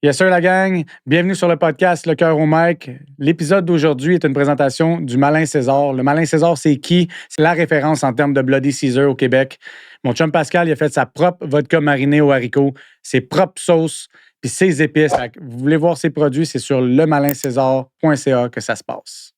Yes sir, la gang. Bienvenue sur le podcast Le Cœur au Mic. L'épisode d'aujourd'hui est une présentation du Malin César. Le Malin César, c'est qui? C'est la référence en termes de Bloody Caesar au Québec. Mon chum Pascal, il a fait sa propre vodka marinée aux haricots, ses propres sauces, puis ses épices. Vous voulez voir ses produits, c'est sur lemalincésar.ca que ça se passe.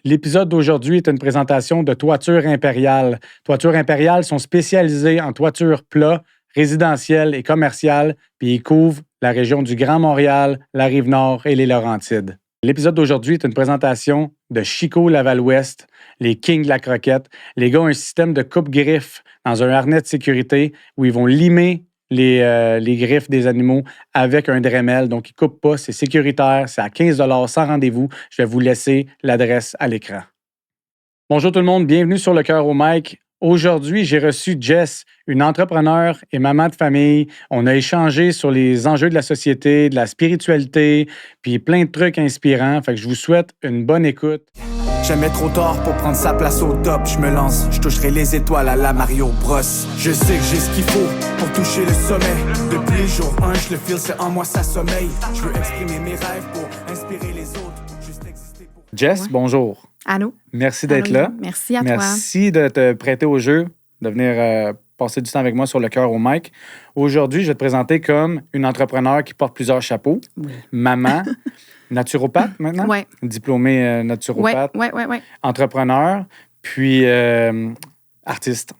L'épisode d'aujourd'hui est une présentation de Toiture Impériale. Toiture Impériale sont spécialisés en toiture plat, résidentielle et commerciale, puis ils couvrent la région du Grand Montréal, la Rive-Nord et les Laurentides. L'épisode d'aujourd'hui est une présentation de Chico Laval-Ouest, les Kings de la croquette. Les gars ont un système de coupe-griffes dans un harnais de sécurité où ils vont limer les griffes des animaux avec un Dremel. Donc, ils ne coupent pas, c'est sécuritaire, c'est à 15 $ sans rendez-vous. Je vais vous laisser l'adresse à l'écran. Bonjour tout le monde, bienvenue sur Le Cœur au Mic. Aujourd'hui, j'ai reçu Jess, une entrepreneure et maman de famille. On a échangé sur les enjeux de la société, de la spiritualité, puis plein de trucs inspirants. Fait que je vous souhaite une bonne écoute. Jamais trop tard pour prendre sa place au top. Je me lance, je toucherai les étoiles à la Mario Bros. Je sais que j'ai ce qu'il faut pour toucher le sommet. Depuis le jour 1, je le feel, c'est en moi ça sommeille. Je veux exprimer mes rêves pour inspirer les autres. Juste exister pour... Jess, bonjour. Allô? Merci d'être Allô, là. Merci à toi. Merci de te prêter au jeu, de venir passer du temps avec moi sur Le Cœur au Mic. Aujourd'hui, je vais te présenter comme une entrepreneure qui porte plusieurs chapeaux. Oui. Maman, naturopathe maintenant? Oui. Diplômée naturopathe. Oui. Entrepreneur, puis artiste.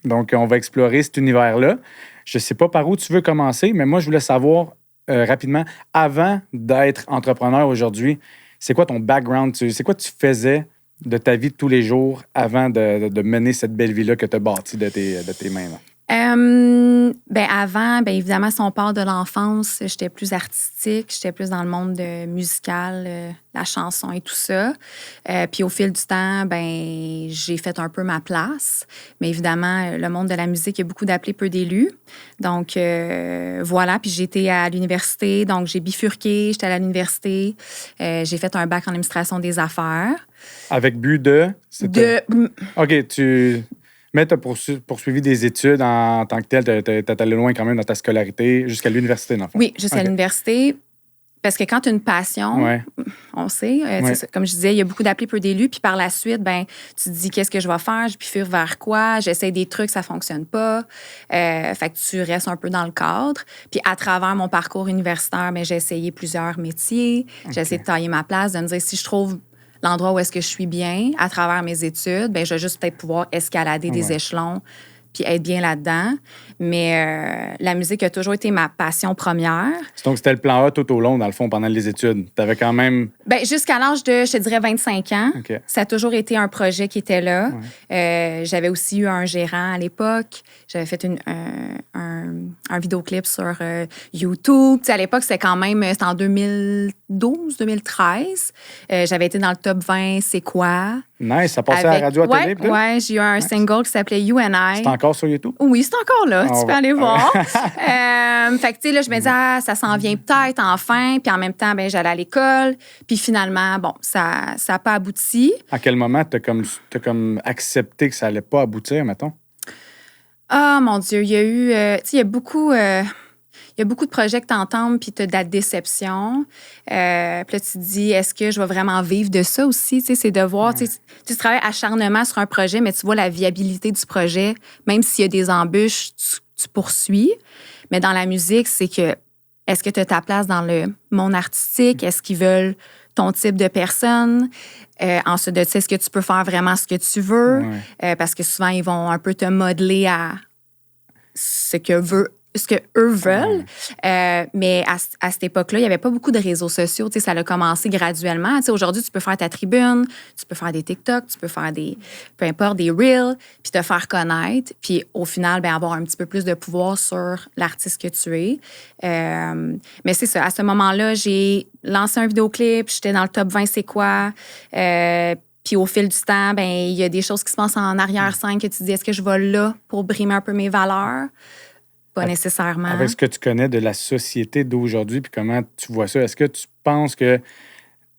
Donc, on va explorer cet univers-là. Je ne sais pas par où tu veux commencer, mais moi, je voulais savoir rapidement, avant d'être entrepreneur aujourd'hui, c'est quoi ton background? C'est quoi tu faisais de ta vie de tous les jours avant de mener cette belle vie-là que tu as bâtie de tes mains? Là? Avant, évidemment, si on part de l'enfance, j'étais plus artistique, j'étais plus dans le monde musical, la chanson et tout ça. Puis au fil du temps, j'ai fait un peu ma place. Mais évidemment, le monde de la musique, il y a beaucoup d'appelés, peu d'élus. Donc, voilà. Puis j'étais à l'université, donc j'ai bifurqué, j'étais à l'université. J'ai fait un bac en administration des affaires. Avec but de... OK, Mais tu as poursuivi des études en tant que tel. Tu es allé loin quand même dans ta scolarité, jusqu'à l'université, dans le fond. Oui, jusqu'à l'université. Parce que quand tu as une passion, on sait, comme je disais, il y a beaucoup d'appelés, peu d'élus. Puis par la suite, tu te dis, qu'est-ce que je vais faire? Je bifurque vers quoi? J'essaie des trucs, ça ne fonctionne pas. Fait que tu restes un peu dans le cadre. Puis à travers mon parcours universitaire, j'ai essayé plusieurs métiers. J'ai essayé de tailler ma place, de me dire, si je trouve l'endroit où est-ce que je suis bien à travers mes études, je vais juste peut-être pouvoir escalader des échelons puis être bien là-dedans. Mais la musique a toujours été ma passion première. Donc, c'était le plan A tout au long, dans le fond, pendant les études. Tu avais quand même... Jusqu'à l'âge de, je te dirais, 25 ans. Okay. Ça a toujours été un projet qui était là. J'avais aussi eu un gérant à l'époque. J'avais fait un vidéoclip sur YouTube. À l'époque, c'était quand même... C'était en 2012, 2013. J'avais été dans le top 20 C'est quoi? Nice, ça passait à la radio, à télé. Oui, j'ai eu un single qui s'appelait You and I. C'est encore sur YouTube? Oui, c'est encore là. Tu peux aller voir. Fait que, tu sais, là, je me disais, ça s'en vient peut-être enfin. Puis en même temps, j'allais à l'école. Puis finalement, ça n'a pas abouti. À quel moment t'as comme accepté que ça allait pas aboutir, mettons? Ah, mon Dieu, il y a eu... tu sais, il y a beaucoup... Il y a beaucoup de projets que tu entends, puis tu as de la déception. Puis là, tu te dis, est-ce que je vais vraiment vivre de ça aussi? Tu sais, c'est de voir, tu travailles acharnement sur un projet, mais tu vois la viabilité du projet. Même s'il y a des embûches, tu poursuis. Mais dans la musique, c'est que, est-ce que tu as ta place dans le monde artistique? Est-ce qu'ils veulent ton type de personne? Ensuite de ça, est-ce que tu peux faire vraiment ce que tu veux? Parce que souvent, ils vont un peu te modeler à ce que eux veulent. Mais à cette époque-là, il n'y avait pas beaucoup de réseaux sociaux. Ça a commencé graduellement. Aujourd'hui, tu peux faire ta tribune, tu peux faire des TikTok, tu peux faire peu importe, des Reels, puis te faire connaître. Puis au final, avoir un petit peu plus de pouvoir sur l'artiste que tu es. Mais c'est ça. À ce moment-là, j'ai lancé un vidéoclip. J'étais dans le top 20 C'est quoi? Puis au fil du temps, il y a des choses qui se passent en arrière-scène que tu te dis, est-ce que je vais là pour brimer un peu mes valeurs? Pas nécessairement. Avec ce que tu connais de la société d'aujourd'hui, puis comment tu vois ça, est-ce que tu penses que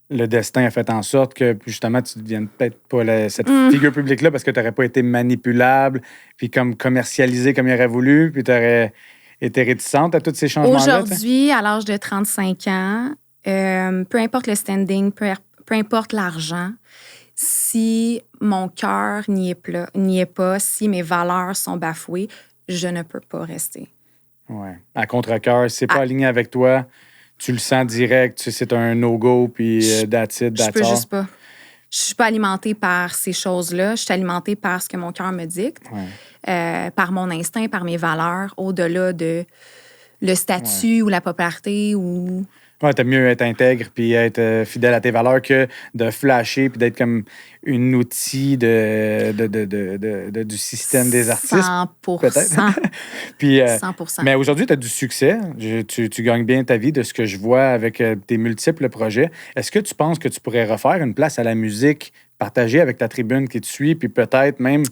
le destin a fait en sorte que, justement, tu ne deviennes peut-être pas cette figure publique-là parce que tu n'aurais pas été manipulable, puis comme commercialisé comme il aurait voulu, puis tu aurais étais réticente à tous ces changements-là? Aujourd'hui, à l'âge de 35 ans, peu importe le standing, peu importe l'argent, si mon cœur n'y est pas, si mes valeurs sont bafouées, je ne peux pas rester. Oui. À contre-cœur, si c'est pas aligné avec toi, tu le sens direct, c'est un no-go, puis that's it, that's Je peux all. juste pas. Je suis pas alimentée par ces choses-là. Je suis alimentée par ce que mon cœur me dicte, par mon instinct, par mes valeurs, au-delà de le statut ou la popularité ou... Ouais, t'aimes mieux être intègre puis être fidèle à tes valeurs que de flasher puis d'être comme une outil du système des artistes. 100%. Peut-être. Puis, 100%. Mais aujourd'hui, tu as du succès. Tu gagnes bien ta vie de ce que je vois avec tes multiples projets. Est-ce que tu penses que tu pourrais refaire une place à la musique, partager avec ta tribune qui te suit, puis peut-être même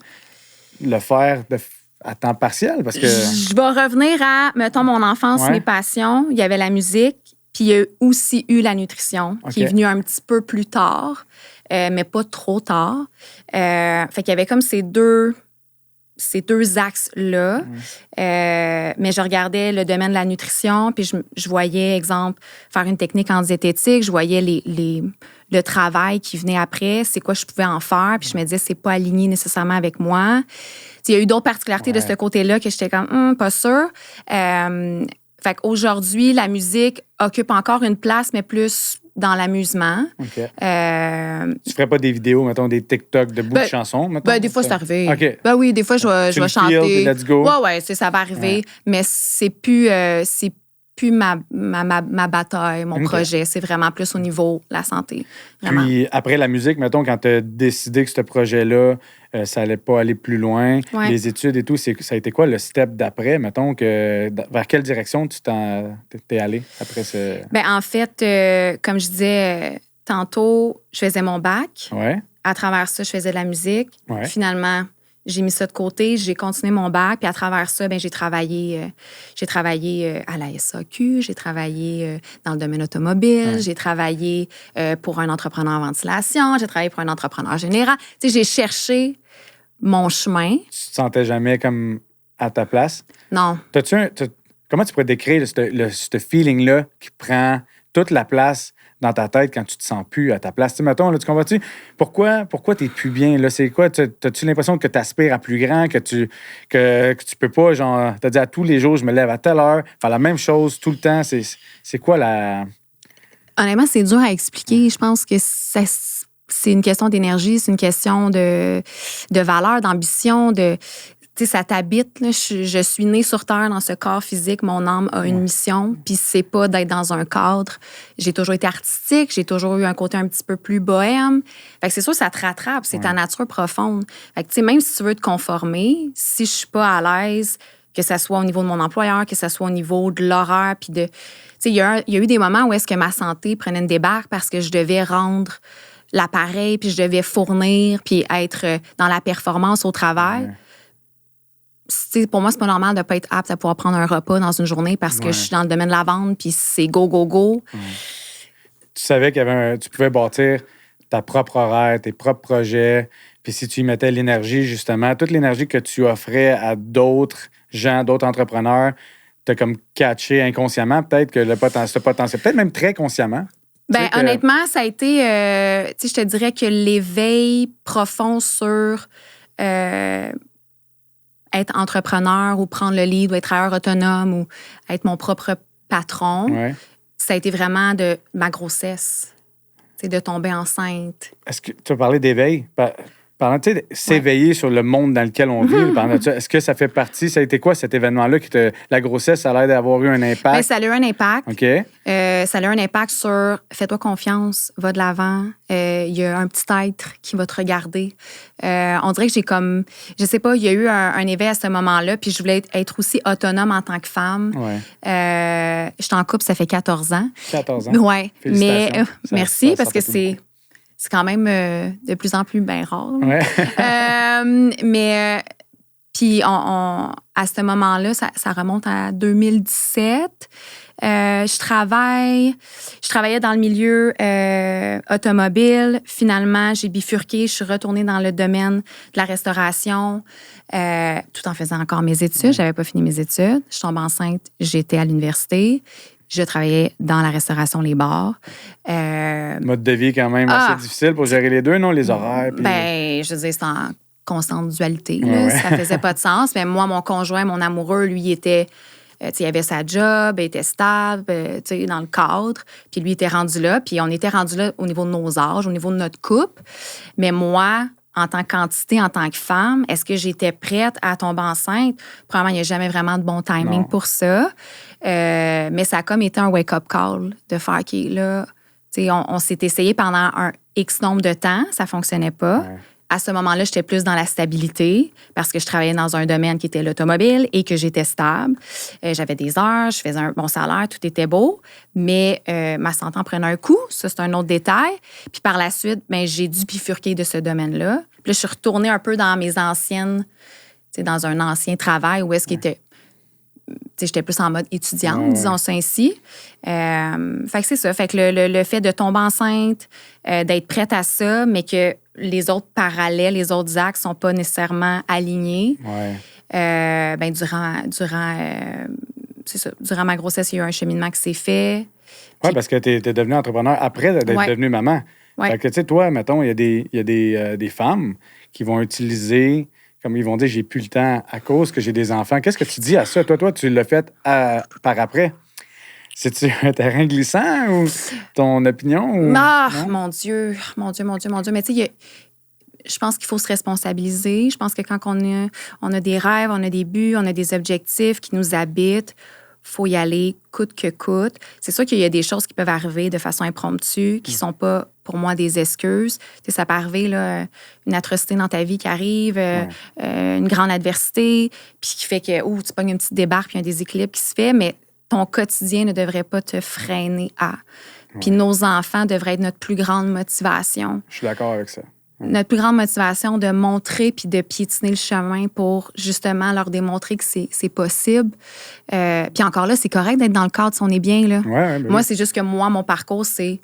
le faire à temps partiel? Parce que... Je vais revenir à, mettons, mon enfance, mes passions. Il y avait la musique. Puis il y a aussi eu la nutrition, qui est venue un petit peu plus tard, mais pas trop tard. Fait qu'il y avait comme ces deux axes-là. Mais je regardais le domaine de la nutrition, puis je voyais, exemple, faire une technique en diététique. Je voyais le travail qui venait après, c'est quoi je pouvais en faire. Puis je me disais, c'est pas aligné nécessairement avec moi. Il y a eu d'autres particularités de ce côté-là que j'étais comme, pas sûre. Fait qu'aujourd'hui, la musique occupe encore une place, mais plus dans l'amusement. OK. Tu ferais pas des vidéos, mettons, des TikTok de bouts de chansons, mettons? Des fois, c'est arrivé. OK. Oui, des fois, je vais chanter. Let's go. Ouais, ça va arriver. Mais c'est plus ma bataille, mon projet. C'est vraiment plus au niveau de la santé. Vraiment. Puis après la musique, mettons, quand tu as décidé que ce projet-là, ça allait pas aller plus loin, les études et tout, ça a été quoi le step d'après? Mettons, vers quelle direction tu t'es allé après ce... En fait, comme je disais tantôt, je faisais mon bac. Ouais. À travers ça, je faisais de la musique. Ouais. Finalement, j'ai mis ça de côté, j'ai continué mon bac, puis à travers ça, j'ai travaillé à la SAQ, j'ai travaillé dans le domaine automobile, j'ai travaillé pour un entrepreneur en ventilation, j'ai travaillé pour un entrepreneur général. Tu sais, j'ai cherché mon chemin. Tu te sentais jamais comme à ta place? Non. Comment tu pourrais décrire ce feeling-là qui prend toute la place dans ta tête quand tu te sens plus à ta place? Tu sais, mettons, là, tu comprends-tu? Pourquoi t'es plus bien? Là? C'est quoi? T'as-tu l'impression que tu aspires à plus grand, que tu peux pas, genre, t'as dit à tous les jours, je me lève à telle heure, faire la même chose tout le temps. C'est quoi la... Honnêtement, c'est dur à expliquer. Je pense que c'est une question d'énergie, c'est une question de valeur, d'ambition, tu sais, ça t'habite. Là. Je suis née sur Terre dans ce corps physique. Mon âme a une mission, puis c'est pas d'être dans un cadre. J'ai toujours été artistique, j'ai toujours eu un côté un petit peu plus bohème. Fait que c'est sûr, ça te rattrape, c'est ta nature profonde. Fait que, tu sais, même si tu veux te conformer, si je suis pas à l'aise, que ça soit au niveau de mon employeur, que ça soit au niveau de l'horaire, puis de... Tu sais, il y a eu des moments où est-ce que ma santé prenait une débarque parce que je devais rendre l'appareil, puis je devais fournir, puis être dans la performance au travail. Pour moi, c'est pas normal de pas être apte à pouvoir prendre un repas dans une journée parce que je suis dans le domaine de la vente puis c'est go, go, go. Tu savais tu pouvais bâtir ta propre horaire, tes propres projets, puis si tu y mettais l'énergie, justement, toute l'énergie que tu offrais à d'autres gens, d'autres entrepreneurs, t'as comme catché inconsciemment peut-être que le potentiel, peut-être même très consciemment. Honnêtement, ça a été, je te dirais que l'éveil profond sur... être entrepreneur ou prendre le lead ou être travailleur autonome ou être mon propre patron, ça a été vraiment de ma grossesse, de tomber enceinte. Est-ce que tu as parlé d'éveil? Pendant, tu sais, s'éveiller sur le monde dans lequel on vit, est-ce que ça fait partie, ça a été quoi cet événement-là? La grossesse, ça a l'air d'avoir eu un impact? Ça a eu un impact. OK. Ça a eu un impact sur fais-toi confiance, va de l'avant. Il y a un petit être qui va te regarder. On dirait que j'ai comme, je sais pas, il y a eu un éveil à ce moment-là, puis je voulais être aussi autonome en tant que femme. Je suis en couple, ça fait 14 ans. 14 ans? Oui, mais ça merci, parce que fait c'est quand même de plus en plus bien rare. Ouais. Mais puis à ce moment-là, ça remonte à 2017. Je travaillais dans le milieu automobile. Finalement, j'ai bifurqué. Je suis retournée dans le domaine de la restauration, tout en faisant encore mes études. J'avais pas fini mes études. Je tombe enceinte. J'étais à l'université. Je travaillais dans la restauration, les bars. Mode de vie quand même assez difficile pour gérer les deux, non? Les horaires. Puis... Je veux dire, c'est en constante dualité. Là. Ça faisait pas de sens. Mais moi, mon conjoint, mon amoureux, lui, était... il avait sa job, il était stable, dans le cadre. Puis lui était rendu là. Puis on était rendu là au niveau de nos âges, au niveau de notre couple. Mais moi, en tant qu'entité, en tant que femme, est-ce que j'étais prête à tomber enceinte? Probablement, il n'y a jamais vraiment de bon timing pour ça. Mais ça a comme été un wake-up call de faire OK, là, on s'est essayé pendant un X nombre de temps, ça ne fonctionnait pas. Ouais. À ce moment-là, j'étais plus dans la stabilité parce que je travaillais dans un domaine qui était l'automobile et que j'étais stable. J'avais des heures, je faisais un bon salaire, tout était beau, mais ma santé en prenait un coup. Ça, c'est un autre détail. Puis par la suite, j'ai dû bifurquer de ce domaine-là. Puis là, je suis retournée un peu dans mes anciennes, dans un ancien travail où est-ce qu'il était... j'étais plus en mode étudiante, disons ça ainsi. Fait que c'est ça. Fait que le fait de tomber enceinte, d'être prête à ça, mais que les autres parallèles, les autres axes sont pas nécessairement alignés. Durant ma grossesse, il y a eu un cheminement qui s'est fait. Oui, parce que tu es devenue entrepreneur après d'être devenue maman. Ouais. Fait que, tu sais, toi, mettons, il y a des femmes qui vont utiliser... Comme ils vont dire, j'ai plus le temps à cause que j'ai des enfants. Qu'est-ce que tu dis à ça? Toi, tu l'as fait par après. C'est-tu un terrain glissant ou ton opinion? Ou... Mon Dieu. Mais tu sais, je pense qu'il faut se responsabiliser. Je pense que quand on a des rêves, on a des buts, on a des objectifs qui nous habitent, il faut y aller coûte que coûte. C'est sûr qu'il y a des choses qui peuvent arriver de façon impromptue, qui ne sont pas, pour moi, des excuses. Tu sais, ça peut arriver, là, une atrocité dans ta vie qui arrive, une grande adversité, puis qui fait que tu pognes une petite débarque, puis un déséquilibre qui se fait, mais ton quotidien ne devrait pas te freiner à. Puis nos enfants devraient être notre plus grande motivation. Je suis d'accord avec ça. Notre plus grande motivation de montrer puis de piétiner le chemin pour justement leur démontrer que c'est possible. Puis encore là, c'est correct d'être dans le cadre si on est bien. Là. Moi, c'est juste que mon parcours, c'est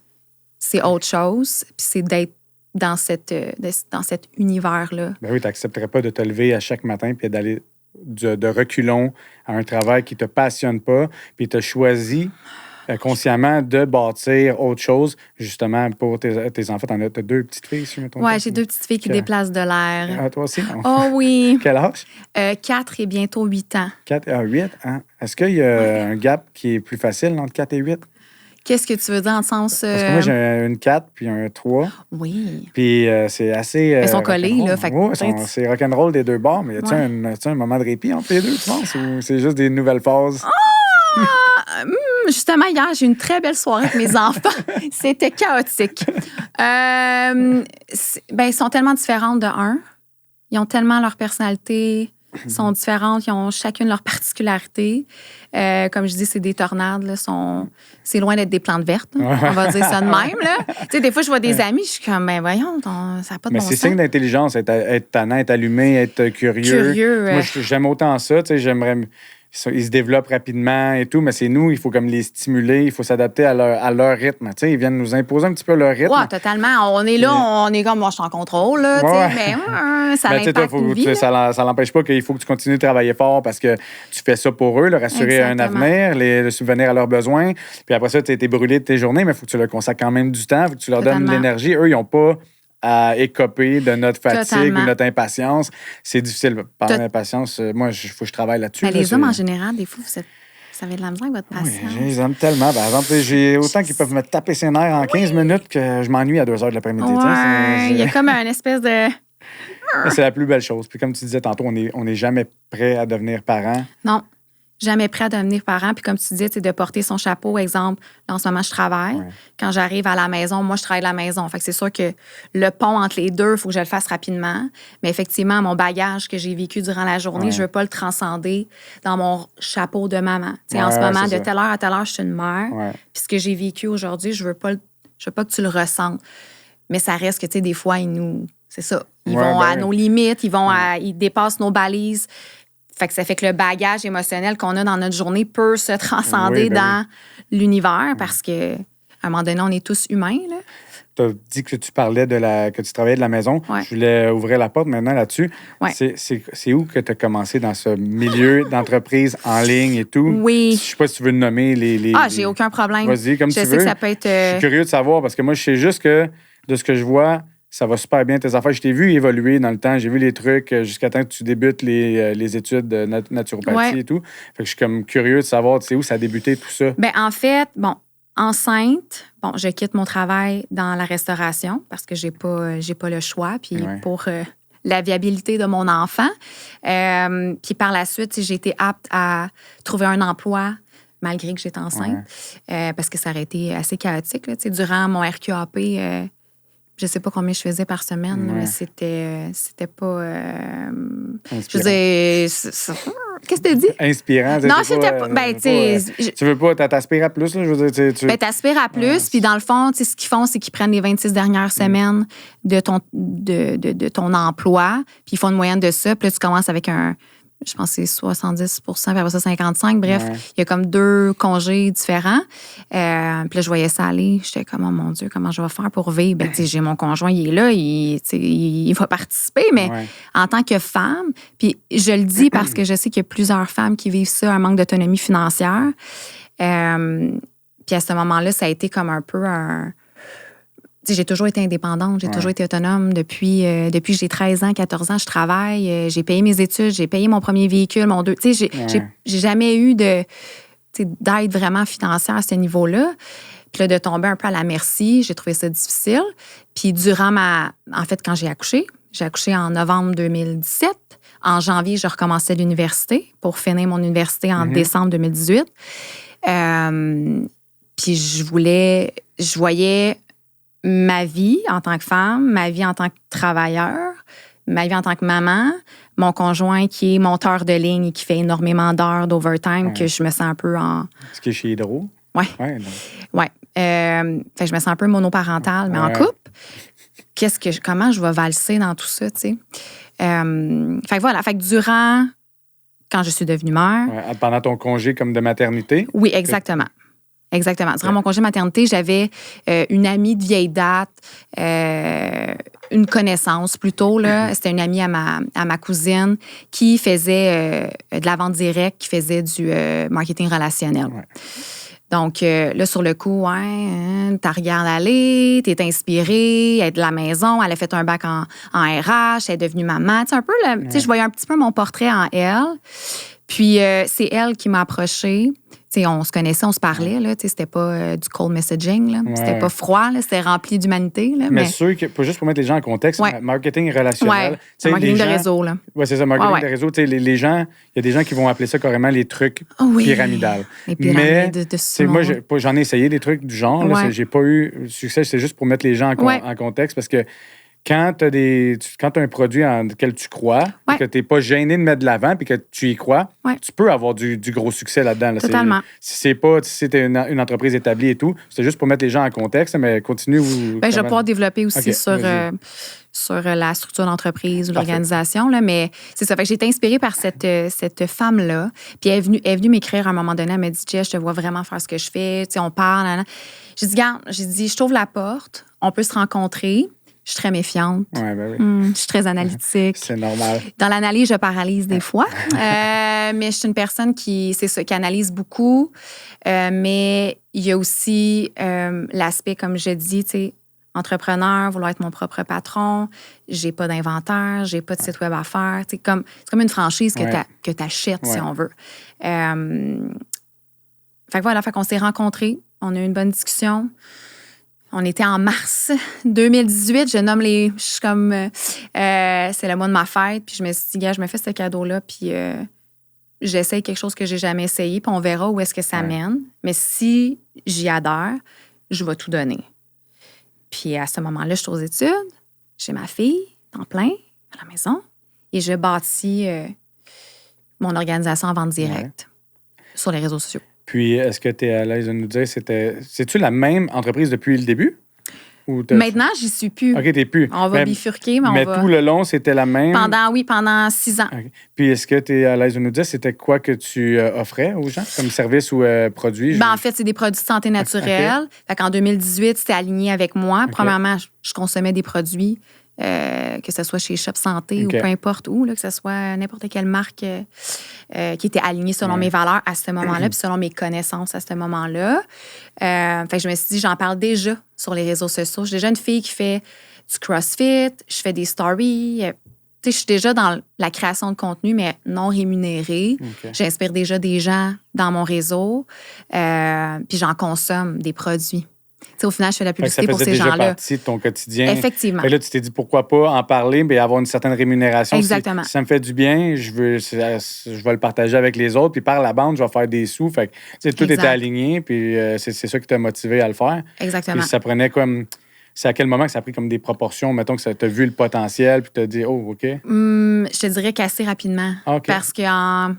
autre chose. Puis c'est d'être dans cet univers-là. Ben oui, tu n'accepterais pas de te lever à chaque matin puis d'aller de reculons à un travail qui ne te passionne pas, puis tu as choisi consciemment de bâtir autre chose, justement, pour tes enfants. Tu as 2 petites filles, si je me trompe pas. Oui, j'ai 2 petites filles qui déplacent de l'air. Ah, toi aussi? Non? Oh oui. Quel âge? 4 et bientôt 8 ans. 4 à 8? Hein? Est-ce qu'il y a un gap qui est plus facile entre 4 et 8? Qu'est-ce que tu veux dire en sens... Parce que moi, j'ai une 4 puis un 3. Oui. Puis c'est assez... Ils sont collés, là. C'est rock'n'roll des 2 bords, mais y a-t-il un moment de répit entre les 2, tu penses? Ou c'est juste des nouvelles phases? Justement, hier, j'ai eu une très belle soirée avec mes enfants. C'était chaotique. Ils sont tellement différentes de un. Ils ont tellement leur personnalité, sont différentes, ils ont chacune leur particularité. Comme je dis, c'est des tornades. Là, c'est loin d'être des plantes vertes. On va dire ça de même. Là. Tu sais, des fois, je vois des amis, je suis comme, voyons, ça n'a pas de bon sens. Mais c'est signe d'intelligence, être tannant, être allumé, être curieux. Moi, j'aime autant ça. Tu sais, j'aimerais... Ils se développent rapidement et tout, mais c'est nous, il faut comme les stimuler, il faut s'adapter à leur rythme. Tu sais, ils viennent nous imposer un petit peu leur rythme. Oui, totalement. On est là, on est comme, moi, je suis en contrôle, là, mais ça l'impacte une vie. Ça n'empêche pas qu'il faut que tu continues de travailler fort parce que tu fais ça pour eux, leur assurer un avenir, les subvenir à leurs besoins. Puis après ça, tu es brûlé de tes journées, mais il faut que tu leur consacres quand même du temps, il faut que tu leur donnes de l'énergie. Eux, ils n'ont pas à écoper de notre fatigue ou notre impatience. C'est difficile. Par l'impatience, moi, il faut que je travaille là-dessus. Les hommes, en général, des fois, vous avez de la misère avec votre patience. Oui, je les aime tellement. Par exemple, j'ai autant qu'ils peuvent me taper ses nerfs en 15 minutes que je m'ennuie à 2 heures de l'après-midi. Ouais, il y a comme un espèce de... C'est la plus belle chose. Puis comme tu disais tantôt, on n'est jamais prêt à devenir parent. Non. Jamais prêt à devenir parent. Puis comme tu disais, de porter son chapeau. Exemple, là, en ce moment, je travaille. Ouais. Quand j'arrive à la maison, moi, je travaille de la maison. Fait que c'est sûr que le pont entre les deux, il faut que je le fasse rapidement. Mais effectivement, mon bagage que j'ai vécu durant la journée, je veux pas le transcender dans mon chapeau de maman. En ce moment, de telle heure à telle heure, je suis une mère. Ouais. Puis ce que j'ai vécu aujourd'hui, je veux pas que tu le ressentes. Mais ça reste que, des fois, c'est ça. Ils vont à nos limites, ils dépassent nos balises. Fait que ça fait que le bagage émotionnel qu'on a dans notre journée peut se transcender dans l'univers parce que à un moment donné, on est tous humains, là. Tu as dit que tu parlais que tu travaillais de la maison. Ouais. Je voulais ouvrir la porte maintenant là-dessus. Ouais. C'est où que tu as commencé dans ce milieu d'entreprise en ligne et tout? Oui. Je sais pas si tu veux nommer les... J'ai aucun problème. Vas-y, comme tu veux. Je sais que ça peut être... Je suis curieux de savoir parce que moi, je sais juste que de ce que je vois, ça va super bien tes affaires. Je t'ai vu évoluer dans le temps. J'ai vu les trucs jusqu'à temps que tu débutes les études de naturopathie et tout. Fait que je suis comme curieux de savoir, tu sais, où ça a débuté tout ça. Ben en fait, enceinte, je quitte mon travail dans la restauration parce que j'ai pas le choix. Puis pour la viabilité de mon enfant. Puis par la suite, j'ai été apte à trouver un emploi malgré que j'étais enceinte parce que ça aurait été assez chaotique. Là, durant mon RQAP, je sais pas combien je faisais par semaine, mais c'était pas... je veux dire... Qu'est-ce que tu dis? Inspirant. Non, c'était pas... tu veux pas... T'aspires à plus, là? Je veux dire, t'aspires à plus, puis dans le fond, ce qu'ils font, c'est qu'ils prennent les 26 dernières semaines de ton emploi, puis ils font une moyenne de ça, puis là, tu commences avec je pense que c'est 70 puis après ça, 55 Bref, il y a comme 2 congés différents. Puis là, je voyais ça aller. J'étais comme, oh mon Dieu, comment je vais faire pour vivre? Ben, j'ai mon conjoint, il est là, il va participer, mais en tant que femme, puis je le dis parce que je sais qu'il y a plusieurs femmes qui vivent ça, un manque d'autonomie financière. Puis à ce moment-là, ça a été comme un peu j'ai toujours été indépendante, j'ai toujours été autonome. Depuis que j'ai 13 ans, 14 ans, je travaille. J'ai payé mes études, j'ai payé mon premier véhicule, mon deux. J'ai jamais eu d'aide vraiment financière à ce niveau-là. Puis là, de tomber un peu à la merci, j'ai trouvé ça difficile. Puis durant en fait, quand j'ai accouché en novembre 2017. En janvier, je recommençais l'université pour finir mon université en décembre 2018. Puis je voyais ma vie en tant que femme, ma vie en tant que travailleur, ma vie en tant que maman, mon conjoint qui est monteur de ligne et qui fait énormément d'heures d'overtime que je me sens un peu en... Ce qui est chez Hydro. Oui. Ouais. Fait que je me sens un peu monoparentale, mais en couple. Comment je vais valser dans tout ça, tu sais? Fait que voilà. Fait que durant... Quand je suis devenue mère... Pendant ton congé comme de maternité? Oui, exactement. Exactement. Durant mon congé maternité, j'avais une amie de vieille date, une connaissance plutôt. Là. C'était une amie à ma cousine qui faisait de la vente directe, qui faisait du marketing relationnel. Ouais. Donc, là, sur le coup, t'as regardé aller, t'es inspirée, elle est de la maison, elle a fait un bac en RH, elle est devenue maman. Tu sais, un peu, je voyais un petit peu mon portrait en elle. Puis, c'est elle qui m'a approchée. T'sais, on se connaissait, on se parlait. Là, c'était pas du cold messaging. Là. C'était pas froid. Là, c'était rempli d'humanité. Là, mais sûr que, juste pour mettre les gens en contexte, marketing relationnel. Marketing de réseau. Là. Oui, c'est ça, marketing de réseau. Les gens, il y a des gens qui vont appeler ça carrément les trucs pyramidales. Les pyramides de moi, j'en ai essayé des trucs du genre. Là, j'ai pas eu succès. C'est juste pour mettre les gens en contexte parce que quand tu as un produit en lequel tu crois, et que tu n'es pas gêné de mettre de l'avant puis que tu y crois, tu peux avoir du gros succès là-dedans. Là. Totalement. Si tu es une entreprise établie et tout, c'est juste pour mettre les gens en contexte, mais continue. Je vais pouvoir développer aussi sur la structure d'entreprise ou l'organisation. Là, mais c'est ça. Fait que j'ai été inspirée par cette femme-là. Puis elle est venue m'écrire à un moment donné. Elle m'a dit, Jess, je te vois vraiment faire ce que je fais. Tu sais, on parle. J'ai dit, regarde, je t'ouvre la porte. On peut se rencontrer. Je suis très méfiante. Je suis très analytique. C'est normal. Dans l'analyse, je paralyse des fois. Mais je suis une personne qui analyse beaucoup. Mais il y a aussi l'aspect, comme je dis, tu sais, entrepreneur, vouloir être mon propre patron. J'ai pas d'inventaire, j'ai pas de site web à faire. C'est comme une franchise que tu achètes, si on veut. Fait que voilà, qu'on s'est rencontrés. On a eu une bonne discussion. On était en mars 2018. Je nomme je suis comme... c'est le mois de ma fête. Puis je me suis dit, gars, je me fais ce cadeau-là. Puis j'essaye quelque chose que j'ai jamais essayé. Puis on verra où est-ce que ça mène. Mais si j'y adhère, je vais tout donner. Puis à ce moment-là, je suis aux études. J'ai ma fille, temps plein, à la maison. Et je bâtis mon organisation en vente directe sur les réseaux sociaux. Puis, est-ce que tu es à l'aise de nous dire, c'est-tu la même entreprise depuis le début? Maintenant, j'y suis plus. OK, t'es plus. On va bifurquer, mais on va... tout le long, c'était la même? Pendant 6 ans. Okay. Puis est-ce que tu es à l'aise de nous dire, c'était quoi que tu offrais aux gens comme service ou produit? En fait, c'est des produits de santé naturelle. Fait qu'en 2018, c'était aligné avec moi. Premièrement, je consommais des produits, que ce soit chez Shop Santé ou peu importe où, là, que ce soit n'importe quelle marque qui était alignée selon mes valeurs à ce moment-là puis selon mes connaissances à ce moment-là. Fait que je me suis dit, j'en parle déjà sur les réseaux sociaux. J'ai déjà une fille qui fait du CrossFit, je fais des stories. Je suis déjà dans la création de contenu, mais non rémunéré. J'inspire déjà des gens dans mon réseau, puis j'en consomme des produits. Au final, je fais la publicité pour ces gens-là. Ça faisait déjà partie de ton quotidien. Effectivement. Fait que là, tu t'es dit pourquoi pas en parler, mais avoir une certaine rémunération. Exactement. Si ça me fait du bien, je vais le partager avec les autres, puis par la bande, je vais faire des sous. Fait que tout était aligné, puis c'est ça qui t'a motivé à le faire. Exactement. Puis ça prenait comme... C'est à quel moment que ça a pris comme des proportions? Mettons que tu as vu le potentiel, puis tu as dit, oh, OK. Je te dirais qu'assez rapidement. Okay. Parce qu'en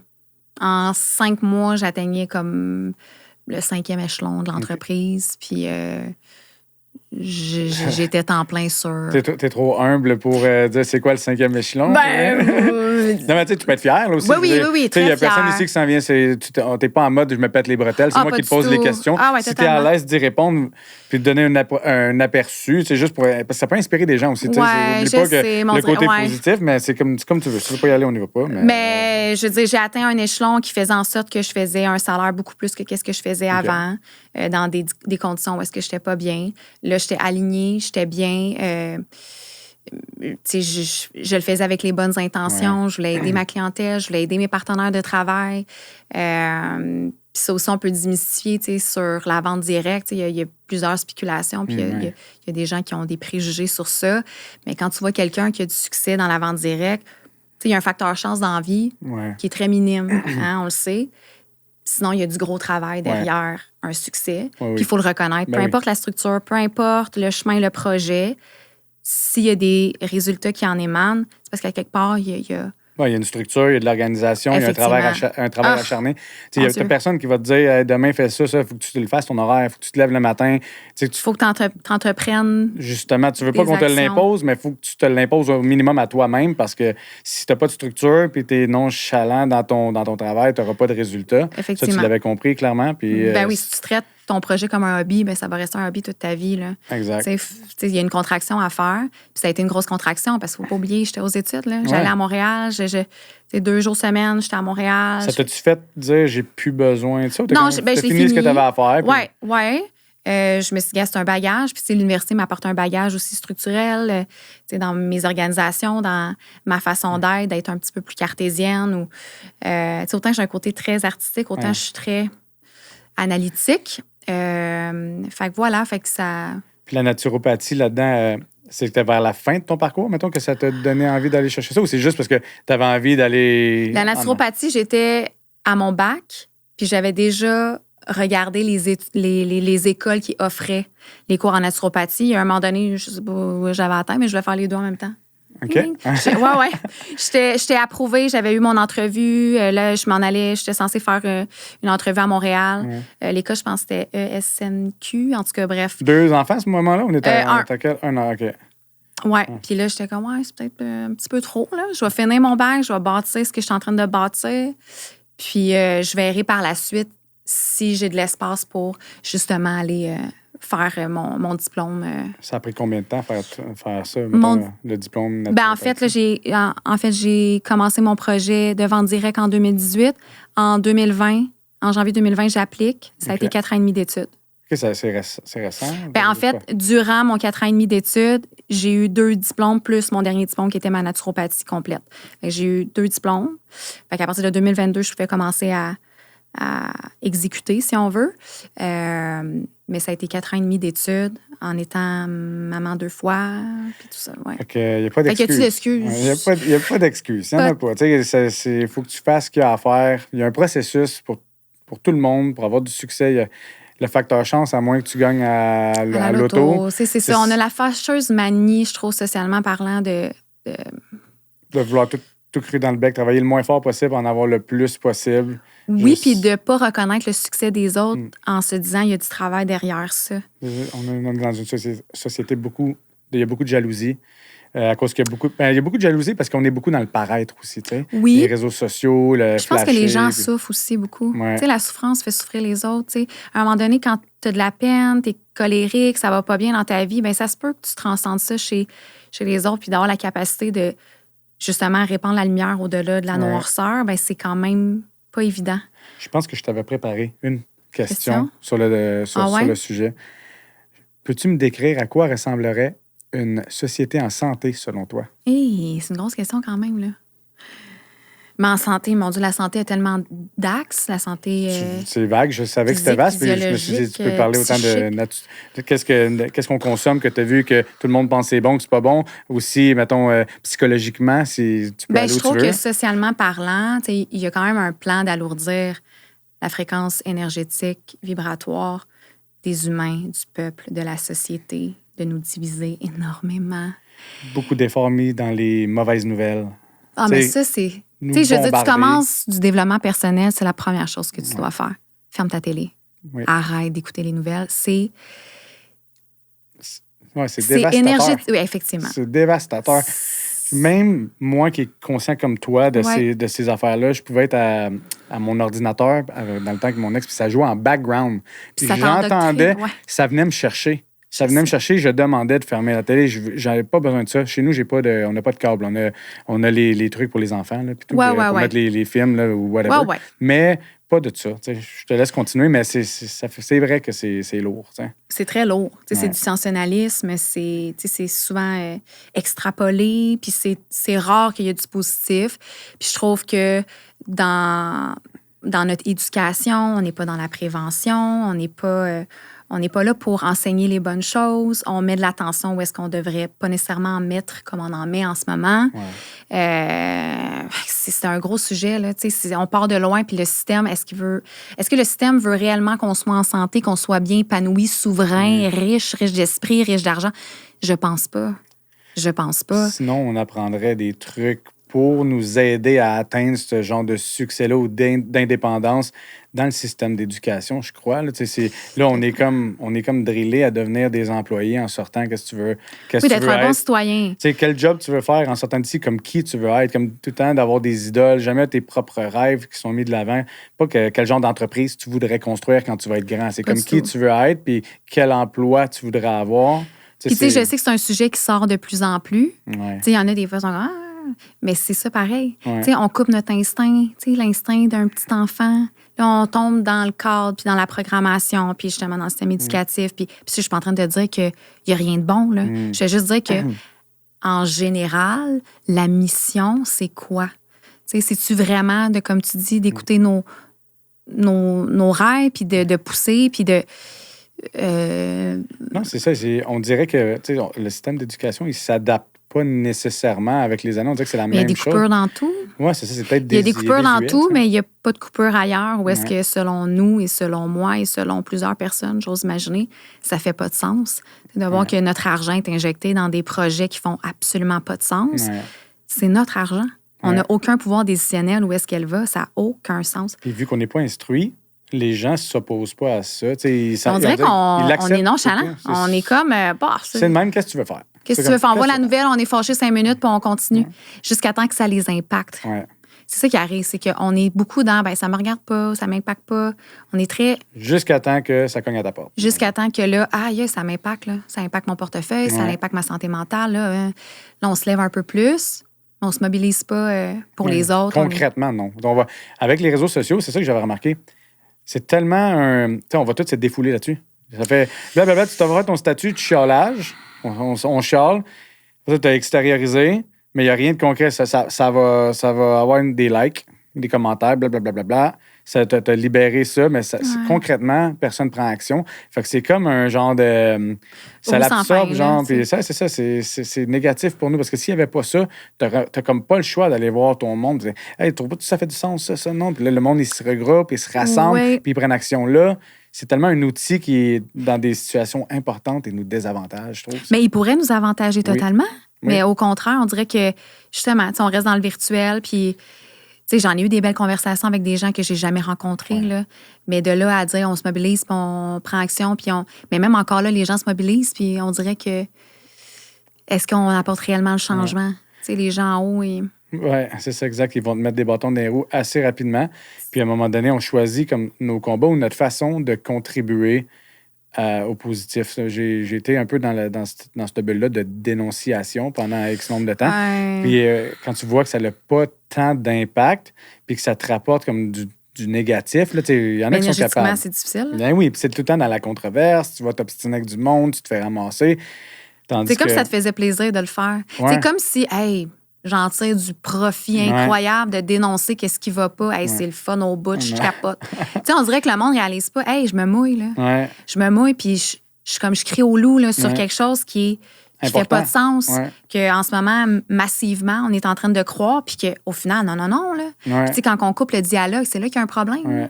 5 mois, j'atteignais comme le 5e échelon de l'entreprise. Puis j'étais en plein sur... T'es trop humble pour dire c'est quoi le 5e échelon? Non, mais tu peux être fier, là aussi. Oui, très Il n'y a fier. personne ici qui s'en vient. T'es pas en mode je me pète les bretelles. C'est moi qui te pose les questions. Si t'es à l'aise d'y répondre puis de donner un aperçu, c'est juste pour... Parce que ça peut inspirer des gens aussi. N'oublie pas que le côté positif, mais c'est comme tu veux. Si tu veux pas y aller, on n'y va pas. Mais je veux dire, j'ai atteint un échelon qui faisait en sorte que je faisais un salaire beaucoup plus que ce que je faisais avant, dans des conditions où est-ce que j'étais pas bien. Là, j'étais alignée, j'étais bien. Je le faisais avec les bonnes intentions. Je voulais aider ma clientèle, je voulais aider mes partenaires de travail. Puis ça aussi, on peut démystifier sur la vente directe. Il y a plusieurs spéculations, puis il y a des gens qui ont des préjugés sur ça. Mais quand tu vois quelqu'un qui a du succès dans la vente directe, il y a un facteur chance dans la vie qui est très minime, on le sait. Sinon, il y a du gros travail derrière un succès. Puis il faut le reconnaître. Peu importe la structure, peu importe le chemin, le projet, s'il y a des résultats qui en émanent, c'est parce qu'à quelque part, il y a... Il y a une structure, il y a de l'organisation, il y a un travail acharné. Il n'y a personne qui va te dire demain, fais ça, il faut que tu le fasses, ton horaire, il faut que tu te lèves le matin. Il faut que tu entreprennes. Justement, tu ne veux pas qu'on te l'impose, mais il faut que tu te l'imposes au minimum à toi-même parce que si tu n'as pas de structure et tu es nonchalant dans ton travail, tu n'auras pas de résultat. Ça, tu l'avais compris clairement. Puis, oui, si tu traites ton projet comme un hobby, ça va rester un hobby toute ta vie. Là. Exact. Il y a une contraction à faire. Puis ça a été une grosse contraction parce qu'il ne faut pas oublier, j'étais aux études. Là. J'allais à Montréal. 2 jours semaine, j'étais à Montréal. Ça t'a-tu fait dire j'ai plus besoin de ça? Non, j'ai fini ce que tu avais à faire? Oui. Je me suis dit, c'est un bagage. Puis l'université m'apporte un bagage aussi structurel dans mes organisations, dans ma façon d'être un petit peu plus cartésienne. Ou, autant j'ai un côté très artistique, autant je suis très analytique. Fait que voilà, fait que ça... Puis la naturopathie, là-dedans, c'était vers la fin de ton parcours, mettons, que ça t'a donné envie d'aller chercher ça, ou c'est juste parce que tu avais envie d'aller... La naturopathie, j'étais à mon bac, puis j'avais déjà regardé les écoles qui offraient les cours en naturopathie. Il y a un moment donné, je sais pas où j'avais atteint, mais je voulais faire les deux en même temps. OK. Ouais. J'étais approuvée, j'avais eu mon entrevue. Là, je m'en allais, j'étais censée faire une entrevue à Montréal. L'école, je pense que c'était ESNQ. En tout cas, bref. 2 enfants à ce moment-là? On était à un an, OK. Ouais. Puis là, j'étais comme, c'est peut-être un petit peu trop. Là. Je vais finir mon bac, je vais bâtir ce que je suis en train de bâtir. Puis je verrai par la suite si j'ai de l'espace pour justement aller... faire mon diplôme. Ça a pris combien de temps faire ça, le diplôme? En fait, là, j'ai commencé mon projet de vente directe en 2018. En 2020, en janvier 2020, j'applique. Ça a été 4 ans et demi d'études. OK, c'est récent? En fait, durant mon 4 ans et demi d'études, j'ai eu 2 diplômes plus mon dernier diplôme qui était ma naturopathie complète. J'ai eu 2 diplômes. À partir de 2022, je pouvais commencer à exécuter, si on veut. Mais ça a été 4 ans et demi d'études en étant maman 2 fois, puis tout ça. Ouais. Il n'y a pas d'excuses. Y a-t-il d'excuses? Il n'y a pas d'excuses. Il n'y en a pas. Il faut que tu fasses ce qu'il y a à faire. Il y a un processus pour tout le monde, pour avoir du succès. Il y a le facteur chance, à moins que tu gagnes à l'auto. C'est ça. On a la fâcheuse manie, je trouve, socialement parlant, de vouloir tout tout cru dans le bec, travailler le moins fort possible, en avoir le plus possible. Oui, puis de ne pas reconnaître le succès des autres en se disant il y a du travail derrière ça. On est dans une société il y a beaucoup de jalousie. À cause qu'il y a beaucoup... il y a beaucoup de jalousie parce qu'on est beaucoup dans le paraître aussi, tu sais. Oui. Les réseaux sociaux, le Je pense que les gens souffrent aussi beaucoup. Ouais. Tu sais, la souffrance fait souffrir les autres. Tu sais. À un moment donné, quand tu as de la peine, tu es colérique, ça va pas bien dans ta vie, bien, ça se peut que tu transcendes ça chez les autres puis d'avoir la capacité de, justement, répandre la lumière au-delà de la noirceur, bien, c'est quand même pas évident. Je pense que je t'avais préparé une question sur le sujet. Peux-tu me décrire à quoi ressemblerait une société en santé, selon toi? Hey, c'est une grosse question quand même, là. Mais en santé, mon Dieu, la santé a tellement d'axes. La santé. C'est vague. Je savais que c'était vaste, mais je me suis dit, tu peux parler autant de qu'est-ce qu'on consomme, que tu as vu que tout le monde pense que c'est bon, que c'est pas bon. Aussi, mettons, psychologiquement, si tu peux aller où tu veux. Je trouve que socialement parlant, il y a quand même un plan d'alourdir la fréquence énergétique, vibratoire des humains, du peuple, de la société, de nous diviser énormément. Beaucoup d'efforts mis dans les mauvaises nouvelles. Ah, mais ça, c'est... Tu sais, je veux dire, tu commences du développement personnel, c'est la première chose que tu dois faire. Ferme ta télé. Oui. Arrête d'écouter les nouvelles. C'est dévastateur. Énergétique. Oui, effectivement. C'est dévastateur. Même moi qui est conscient comme toi de ces affaires-là, je pouvais être à mon ordinateur dans le temps que mon ex, puis ça jouait en background. Puis j'entendais, ça venait me chercher. Ça venait me chercher, je demandais de fermer la télé. J'avais pas besoin de ça. Chez nous, on n'a pas de câble. On a les trucs pour les enfants, là, puis tout, pour mettre les films là, ou whatever. Mais pas de ça. Je te laisse continuer, mais c'est vrai que c'est lourd. T'sais. C'est très lourd. C'est du sensationnalisme. C'est souvent extrapolé. Puis c'est rare qu'il y ait du positif. Puis je trouve que dans notre éducation, on n'est pas dans la prévention. On n'est pas là pour enseigner les bonnes choses. On met de l'attention où est-ce qu'on devrait pas nécessairement en mettre comme on en met en ce moment. C'est un gros sujet. Là. On part de loin, puis le système, est-ce que le système veut réellement qu'on soit en santé, qu'on soit bien épanoui, souverain, riche d'esprit, riche d'argent? Je pense pas. Sinon, on apprendrait des trucs pour nous aider à atteindre ce genre de succès-là ou d'indépendance dans le système d'éducation, je crois. Là, on est comme drillé à devenir des employés en sortant. Qu'est-ce que tu veux? D'être un bon citoyen. Quel job tu veux faire en sortant d'ici, comme qui tu veux être, comme tout le temps d'avoir des idoles, jamais tes propres rêves qui sont mis de l'avant. Pas quel genre d'entreprise tu voudrais construire quand tu vas être grand. C'est comme qui tu veux être, puis quel emploi tu voudrais avoir. Puis je sais que c'est un sujet qui sort de plus en plus. Il y en a des fois qui sont mais c'est ça pareil. On coupe notre instinct, l'instinct d'un petit enfant. Là, on tombe dans le cadre, puis dans la programmation, puis justement dans le système éducatif. Puis je suis pas en train de dire qu'il n'y a rien de bon. Là. Je vais juste dire que, en général, la mission, c'est quoi? C'est-tu vraiment, comme tu dis, d'écouter nos rêves, puis de pousser, puis de... Non, c'est ça. On dirait que le système d'éducation, il s'adapte pas nécessairement avec les années. On dirait que c'est la même chose. Il y a des coupures dans tout. Oui, c'est ça. C'est peut-être il y a des coupures dans tout, mais il n'y a pas de coupure ailleurs. Où est-ce que, selon nous et selon moi et selon plusieurs personnes, j'ose imaginer, ça fait pas de sens. C'est de voir que notre argent est injecté dans des projets qui font absolument pas de sens. C'est notre argent. On n'a aucun pouvoir décisionnel où est-ce qu'elle va. Ça n'a aucun sens. Puis vu qu'on n'est pas instruit, les gens ne s'opposent pas à ça. On dirait qu'on est nonchalant. On est comme... c'est le même, qu'est-ce que tu veux faire? Qu'est-ce que tu veux faire? On voit la nouvelle, on est fâché 5 minutes, puis on continue jusqu'à temps que ça les impacte. C'est ça qui arrive, c'est qu'on est beaucoup dans ça me regarde pas, ça m'impacte pas. On est très... Jusqu'à temps que ça cogne à ta porte. Jusqu'à temps que là, ça m'impacte, là. Ça impacte mon portefeuille, ça impacte ma santé mentale. Là, on se lève un peu plus, on se mobilise pas pour les autres. Concrètement, non. Avec les réseaux sociaux, c'est ça que j'avais remarqué. C'est tellement on va tous se défouler là-dessus. Ça fait blablabla, tu t'envoies ton statut de chiolage. On chiale. Tu as extériorisé, mais il n'y a rien de concret. Ça va avoir des likes, des commentaires, blablabla. Ça t'a libéré ça, mais concrètement, personne ne prend action. Fait que c'est comme un genre de... Ça l'absorbe, genre. Puis ça, c'est ça. C'est négatif pour nous. Parce que s'il n'y avait pas ça, t'as comme pas le choix d'aller voir ton monde. Hey, tu trouves pas que ça fait du sens, ça, non? Puis là, le monde, il se regroupe, il se rassemble, puis ils prennent action là. C'est tellement un outil qui est dans des situations importantes et nous désavantage, je trouve. Mais il pourrait nous avantager totalement. Mais au contraire, on dirait que, justement, on reste dans le virtuel, puis... j'en ai eu des belles conversations avec des gens que j'ai jamais rencontrés, là. Mais de là à dire on se mobilise, puis on prend action, puis on... Mais même encore là, les gens se mobilisent, puis on dirait que... Est-ce qu'on apporte réellement le changement? Les gens en haut, Oui, c'est ça, exact. Ils vont te mettre des bâtons dans les roues assez rapidement. Puis à un moment donné, on choisit comme nos combats ou notre façon de contribuer au positif. J'ai été un peu dans cette bulle-là de dénonciation pendant X nombre de temps. Puis quand tu vois que ça n'a pas tant d'impact, puis que ça te rapporte comme du négatif, il y en a qui sont capables. C'est difficile. Ben oui, puis c'est tout le temps dans la controverse. Tu vas t'obstiner avec du monde, tu te fais ramasser. C'est comme si ça te faisait plaisir de le faire. C'est comme si, hey, j'en tire du profit incroyable de dénoncer qu'est-ce qui va pas. Hey, c'est le fun au bout, je capote. On dirait que le monde ne réalise pas. Hey, je me mouille, là. Je me mouille, puis je crie au loup là, sur quelque chose qui fait pas de sens. Qu'en ce moment, massivement, on est en train de croire, puis qu'au final, non, là. Quand on coupe le dialogue, c'est là qu'il y a un problème.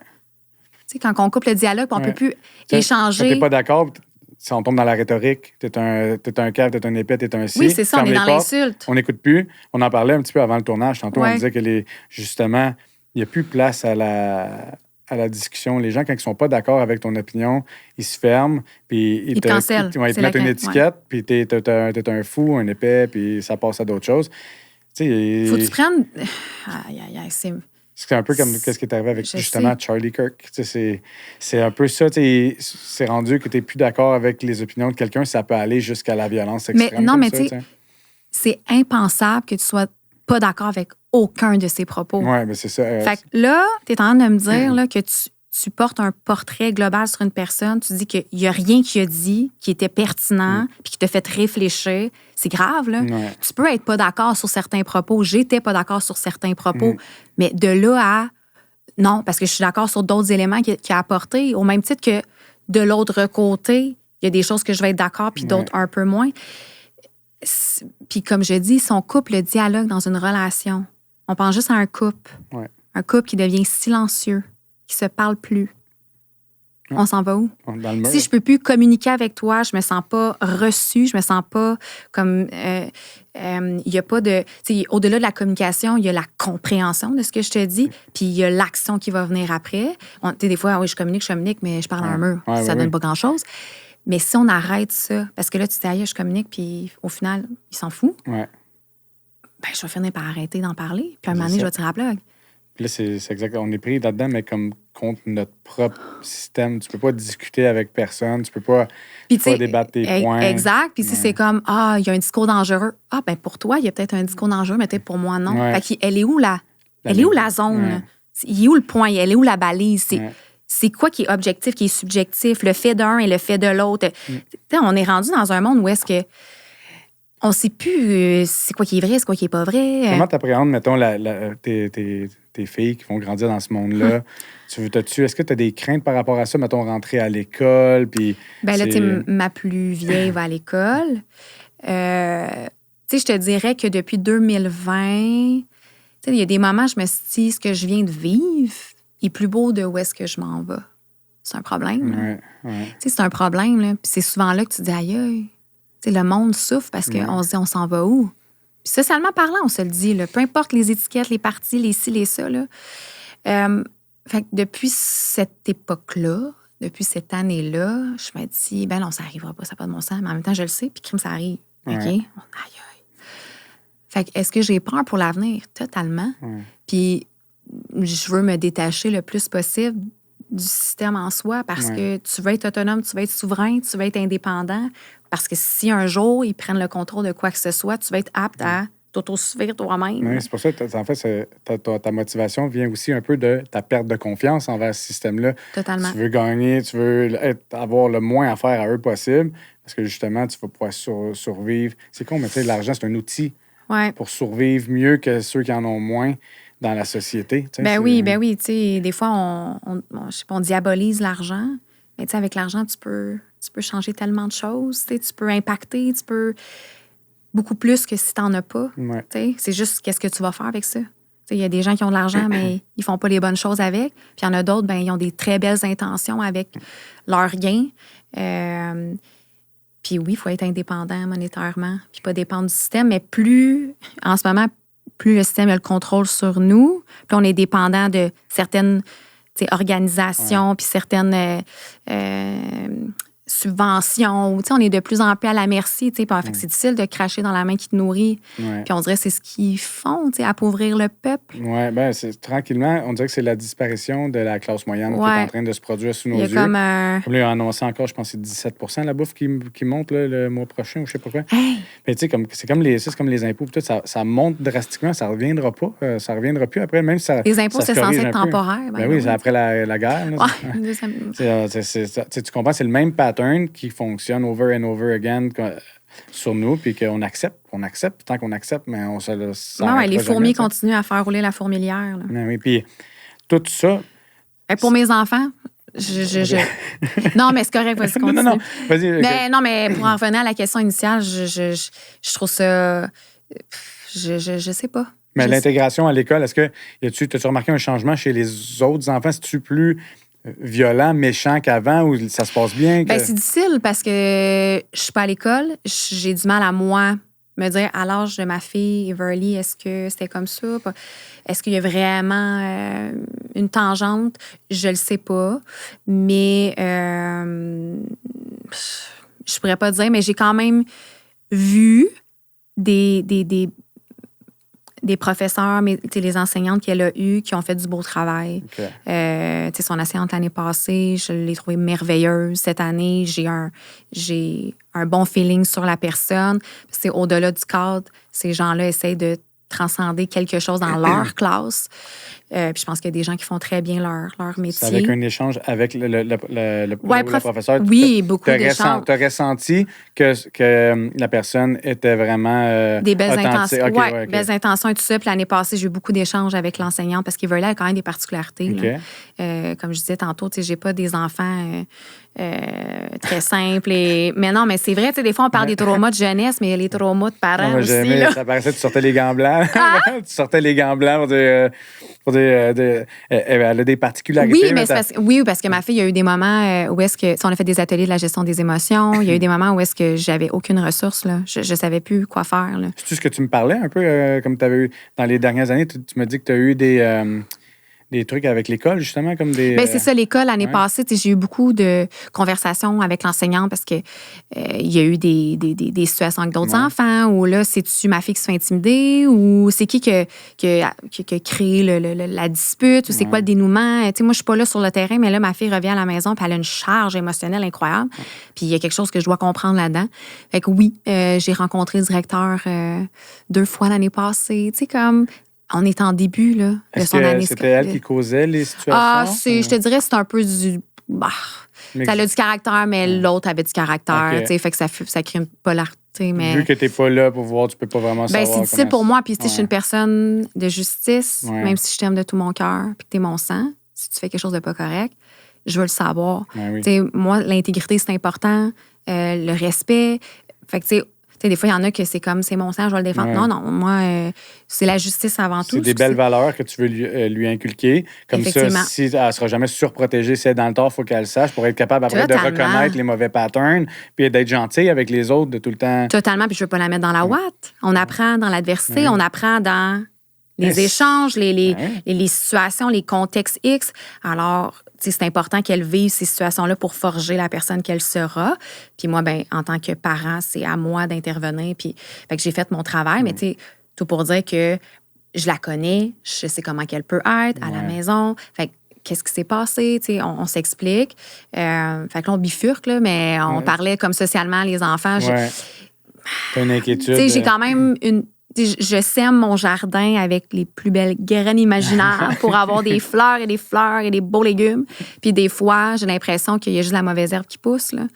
Quand on coupe le dialogue, on peut plus échanger. Quand t'es pas d'accord, si on tombe dans la rhétorique, t'es un cave, t'es un épais, t'es un si. Oui, c'est ça, on est dans l'insulte. On n'écoute plus. On en parlait un petit peu avant le tournage. Tantôt, on disait que justement, il n'y a plus place à la discussion. Les gens, quand ils ne sont pas d'accord avec ton opinion, ils se ferment, puis ils te cancellent. Ils te mettent une étiquette, puis t'es un fou, un épais, puis ça passe à d'autres choses. Faut que tu prennes... C'est un peu comme ce qui est arrivé avec justement Charlie Kirk. C'est un peu ça. C'est rendu que tu n'es plus d'accord avec les opinions de quelqu'un, ça peut aller jusqu'à la violence extrême. Mais tu sais, c'est impensable que tu sois pas d'accord avec aucun de ses propos. Oui, mais c'est ça. Fait que là, tu es en train de me dire là, que tu portes un portrait global sur une personne, tu dis qu'il n'y a rien qu'il a dit qui était pertinent puis qui t'a fait réfléchir. C'est grave, là. Tu peux être pas d'accord sur certains propos. J'étais pas d'accord sur certains propos. Mais de là à... Non, parce que je suis d'accord sur d'autres éléments qu'il a apportés. Au même titre que de l'autre côté, il y a des choses que je vais être d'accord puis d'autres un peu moins. Puis comme je dis, si on coupe le dialogue dans une relation, on pense juste à un couple. Un couple qui devient silencieux, qui se parle plus. On s'en va où? Si je peux plus communiquer avec toi, je me sens pas reçue, je me sens pas comme... il y a pas de... Au-delà de la communication, il y a la compréhension de ce que je te dis, puis il y a l'action qui va venir après. Des fois, oui, je communique, mais je parle à un mur. Ça donne pas grand-chose. Mais si on arrête ça, parce que là, tu te dis, aïe, je communique, puis au final, il s'en fout, ben, je vais finir par arrêter d'en parler, puis à un moment donné, je vais tirer la plug. Puis là, c'est exact. On est pris là-dedans, mais comme contre notre propre système. Tu peux pas discuter avec personne. Tu peux pas débattre tes points. Exact. Puis si c'est comme, il y a un discours dangereux. Ben pour toi, il y a peut-être un discours dangereux, mais peut-être pour moi, non. Fait qu'elle est où elle est où la zone? Il est où le point? Elle est où la balise? C'est quoi qui est objectif, qui est subjectif? Le fait d'un et le fait de l'autre. On est rendu dans un monde où est-ce que on sait plus c'est quoi qui est vrai, c'est quoi qui est pas vrai. Comment t'appréhendes, mettons, tes filles qui vont grandir dans ce monde-là? Est-ce que tu as des craintes par rapport à ça? Mettons, rentrer à l'école, puis... Ben là, ma plus vieille va à l'école. Je te dirais que depuis 2020, il y a des moments, je me suis dit, ce que je viens de vivre est plus beau de où est-ce que je m'en vais. C'est un problème. C'est un problème, là. Puis c'est souvent là que tu dis, aïe, le monde souffre parce qu'on se dit, on s'en va où? Puis socialement parlant, on se le dit, là, peu importe les étiquettes, les partis, les ci, les ça. Là. Fait que depuis cette époque-là, depuis cette année-là, je me dis, ben non, ça n'arrivera pas, ça n'a pas de bon sens. Mais en même temps, je le sais, puis crime, ça arrive. OK? Aïe. Fait que est-ce que j'ai peur pour l'avenir? Totalement. Puis je veux me détacher le plus possible du système en soi parce que tu veux être autonome, tu veux être souverain, tu veux être indépendant. Parce que si un jour, ils prennent le contrôle de quoi que ce soit, tu vas être apte à t'autosuffire toi-même. Oui, c'est pour ça que, en fait, ta motivation vient aussi un peu de ta perte de confiance envers ce système-là. Totalement. Tu veux gagner, tu veux avoir le moins à faire à eux possible parce que, justement, tu vas pouvoir survivre. C'est con, mais tu sais, l'argent, c'est un outil pour survivre mieux que ceux qui en ont moins dans la société. Ben oui. Tu sais, des fois, on diabolise l'argent. Mais tu sais, avec l'argent, tu peux changer tellement de choses. Tu peux impacter, tu peux... Beaucoup plus que si tu n'en as pas. C'est juste qu'est-ce que tu vas faire avec ça. Il y a des gens qui ont de l'argent, mais ils font pas les bonnes choses avec. Puis il y en a d'autres, ils ont des très belles intentions avec leurs gains. Puis oui, il faut être indépendant monétairement, puis pas dépendre du système. Mais en ce moment, plus le système a le contrôle sur nous, puis on est dépendant de certaines organisations, puis certaines subventions. On est de plus en plus à la merci. Fait que c'est difficile de cracher dans la main qui te nourrit. Puis on dirait que c'est ce qu'ils font, appauvrir le peuple. Oui, bien, tranquillement, on dirait que c'est la disparition de la classe moyenne qui est en train de se produire sous nos yeux. Comme là, ils ont annoncé encore, je pense que c'est 17% la bouffe qui monte là, le mois prochain ou je sais pas quoi. Hey! Mais c'est comme les impôts. Tout, ça monte drastiquement, ça reviendra pas. Ça reviendra plus après, même si ça. Les impôts, c'est censé être temporaire. Ben oui, c'est après la guerre. Là, tu comprends, c'est le même pattern qui fonctionne over and over again sur nous, puis qu'on accepte. On accepte, tant qu'on accepte, mais on se laisse. Non, les fourmis continuent à faire rouler la fourmilière. Là. Oui, puis tout ça. Pour mes enfants, non, mais c'est correct, vas-y, continue. Non, vas-y. Mais, non, mais pour en revenir à la question initiale, je trouve ça... Je sais pas. Mais l'intégration à l'école, est-ce que as-tu remarqué un changement chez les autres enfants? C'est-tu plus violent, méchant qu'avant ou ça se passe bien? C'est difficile parce que je suis pas à l'école. J'ai du mal à moi me dire à l'âge de ma fille, Everly, est-ce que c'était comme ça? Est-ce qu'il y a vraiment une tangente? Je le sais pas. Mais je pourrais pas dire, mais j'ai quand même vu des professeurs, les enseignantes qu'elle a eues, qui ont fait du beau travail. Okay. Son enseignante l'année passée, je l'ai trouvée merveilleuse. Cette année, j'ai un bon feeling sur la personne. C'est au-delà du cadre. Ces gens-là essayent de transcender quelque chose dans leur classe. Puis je pense qu'il y a des gens qui font très bien leur métier. C'est avec un échange avec le professeur. Oui, beaucoup d'échanges. Tu as ressenti que la personne était vraiment des belles intentions. Okay, oui, belles intentions et tout ça. Puis l'année passée, j'ai eu beaucoup d'échanges avec l'enseignante parce qu'Everly a quand même des particularités. Okay. Comme je disais tantôt, j'ai pas des enfants très simples. Mais non, mais c'est vrai, des fois, on parle des traumas de jeunesse, mais il y a les traumas de parents aussi. Là. Ça paraissait que tu sortais les gants blancs. Tu sortais les gants blancs pour dire... elle a des particularités. Oui, parce que ma fille, il y a eu des moments où est-ce que... On a fait des ateliers de la gestion des émotions. Il y a eu des moments où est-ce que j'avais aucune ressource. Là. Je savais plus quoi faire. C'est-tu ce que tu me parlais un peu, comme tu avais eu dans les dernières années? Tu me dis que tu as eu des trucs avec l'école, justement, comme des... C'est ça, l'école, l'année passée, j'ai eu beaucoup de conversations avec l'enseignante parce que il y a eu des situations avec d'autres enfants où là, c'est-tu ma fille qui se fait intimider ou c'est qui a créé la dispute ou c'est quoi le dénouement? Moi, je suis pas là sur le terrain, mais là, ma fille revient à la maison puis elle a une charge émotionnelle incroyable. Puis il y a quelque chose que je dois comprendre là-dedans. Fait que oui, j'ai rencontré le directeur 2 fois l'année passée. Tu sais, comme... On est en début là, de son année. C'était elle qui causait les situations? Je te dirais que c'est un peu du... ça a du caractère, mais l'autre avait du caractère. Okay. Fait que ça crée une polarité. Mais... Vu que tu n'es pas là pour voir, tu peux pas vraiment savoir. C'est difficile pour moi. Puis je suis une personne de justice, même si je t'aime de tout mon cœur, puis que tu es mon sang. Si tu fais quelque chose de pas correct, je veux le savoir. Moi, l'intégrité, c'est important. Le respect. Fait que, des fois, il y en a que c'est comme, c'est mon sang, je vais le défendre. Non, moi, c'est la justice avant tout. C'est des belles valeurs que tu veux lui inculquer. Comme ça, si elle ne sera jamais surprotégée, si elle est dans le tort, il faut qu'elle le sache pour être capable après de reconnaître les mauvais patterns puis d'être gentille avec les autres de tout le temps. Totalement, puis je ne veux pas la mettre dans la ouate. On apprend dans l'adversité, on apprend dans les échanges, les situations, les contextes X. Alors, c'est important qu'elle vive ces situations-là pour forger la personne qu'elle sera. Puis moi, en tant que parent, c'est à moi d'intervenir. Puis, fait que j'ai fait mon travail, mais tout pour dire que je la connais, je sais comment qu'elle peut être à la maison. Fait que qu'est-ce qui s'est passé? On s'explique. Fait que là, on bifurque, là, mais on parlait comme socialement, les enfants. T'as une inquiétude. J'ai quand même je sème mon jardin avec les plus belles graines imaginaires pour avoir des fleurs et des beaux légumes. Puis des fois, j'ai l'impression qu'il y a juste la mauvaise herbe qui pousse. Là.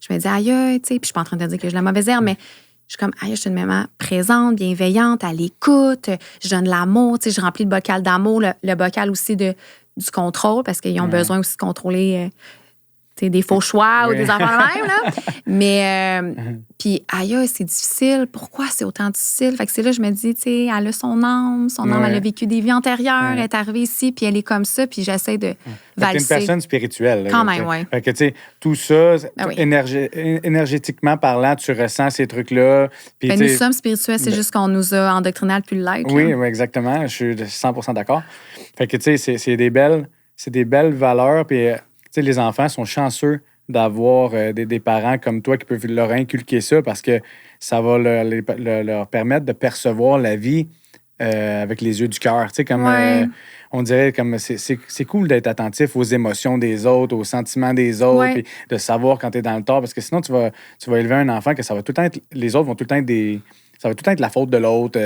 Je me dis, aïe, puis je suis pas en train de dire que j'ai la mauvaise herbe, mais je suis comme, aïe, je suis une maman présente, bienveillante, à l'écoute, je donne l'amour, je remplis le bocal d'amour, le bocal aussi du contrôle, parce qu'ils ont besoin aussi de contrôler des faux choix ou des enfants de même, là. Mais, puis, aïe, c'est difficile. Pourquoi c'est autant difficile? Fait que c'est là, je me dis, tu sais, elle a son âme, elle a vécu des vies antérieures, elle est arrivée ici, puis elle est comme ça, puis j'essaie de valser. T'es une personne spirituelle. Là, quand même, oui. Fait que, tu sais, tout ça, Ben oui. énergétiquement parlant, tu ressens ces trucs-là. Puis, nous sommes spirituels, c'est juste qu'on nous a endoctrinés depuis le l'être. Oui, exactement. Je suis 100% d'accord. Fait que, tu sais, c'est des belles valeurs, puis... les enfants sont chanceux d'avoir des parents comme toi qui peuvent leur inculquer ça parce que ça va leur permettre de percevoir la vie avec les yeux du cœur. On dirait comme c'est cool d'être attentif aux émotions des autres, aux sentiments des autres, puis de savoir quand tu es dans le tort parce que sinon tu vas élever un enfant que ça va tout le temps être, les autres vont tout le temps être ça va tout le temps être la faute de l'autre.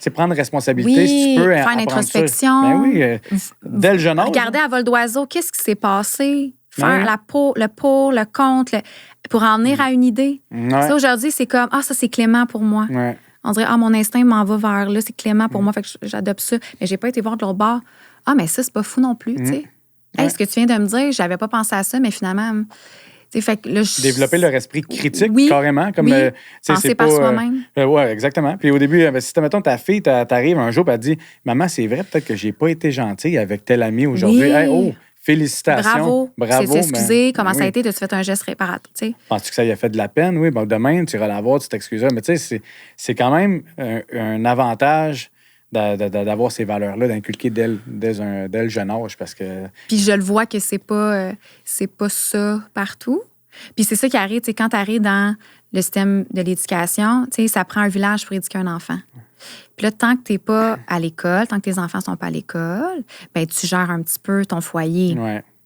C'est prendre responsabilité. Si tu peux faire une introspection. Ben oui, dès le jeune âge. Regarder à vol d'oiseau, qu'est-ce qui s'est passé? Faire le pour, le contre, pour en venir à une idée. Ça, aujourd'hui, c'est comme, ça, c'est clément pour moi. On dirait, mon instinct m'en va vers là, c'est clément pour moi, fait que j'adopte ça. Mais j'ai pas été voir de l'autre bord. Mais ça, c'est pas fou non plus, tu sais. Hey, ce que tu viens de me dire, j'avais pas pensé à ça, mais finalement... Fait que là, développer leur esprit critique, carrément. Comme, penser par soi-même. Oui, exactement. Puis au début, si, mettons, ta fille t'arrive un jour et elle dit « Maman, c'est vrai, peut-être que j'ai pas été gentille avec tel ami aujourd'hui. Oui. Hey, félicitations. Bravo. C'est s'excuser. Comment ça a été? As-tu fait un geste réparateur? Penses-tu que ça y a fait de la peine? Oui, demain, tu iras la voir, tu t'excuseras. Mais tu sais, c'est quand même un avantage d'avoir ces valeurs-là, d'inculquer dès le jeune âge. Parce que... Puis je le vois que c'est pas ça partout. Puis c'est ça qui arrive, quand tu arrives dans le système de l'éducation, ça prend un village pour éduquer un enfant. Puis là, tant que tu n'es pas à l'école, tant que tes enfants ne sont pas à l'école, ben tu gères un petit peu ton foyer.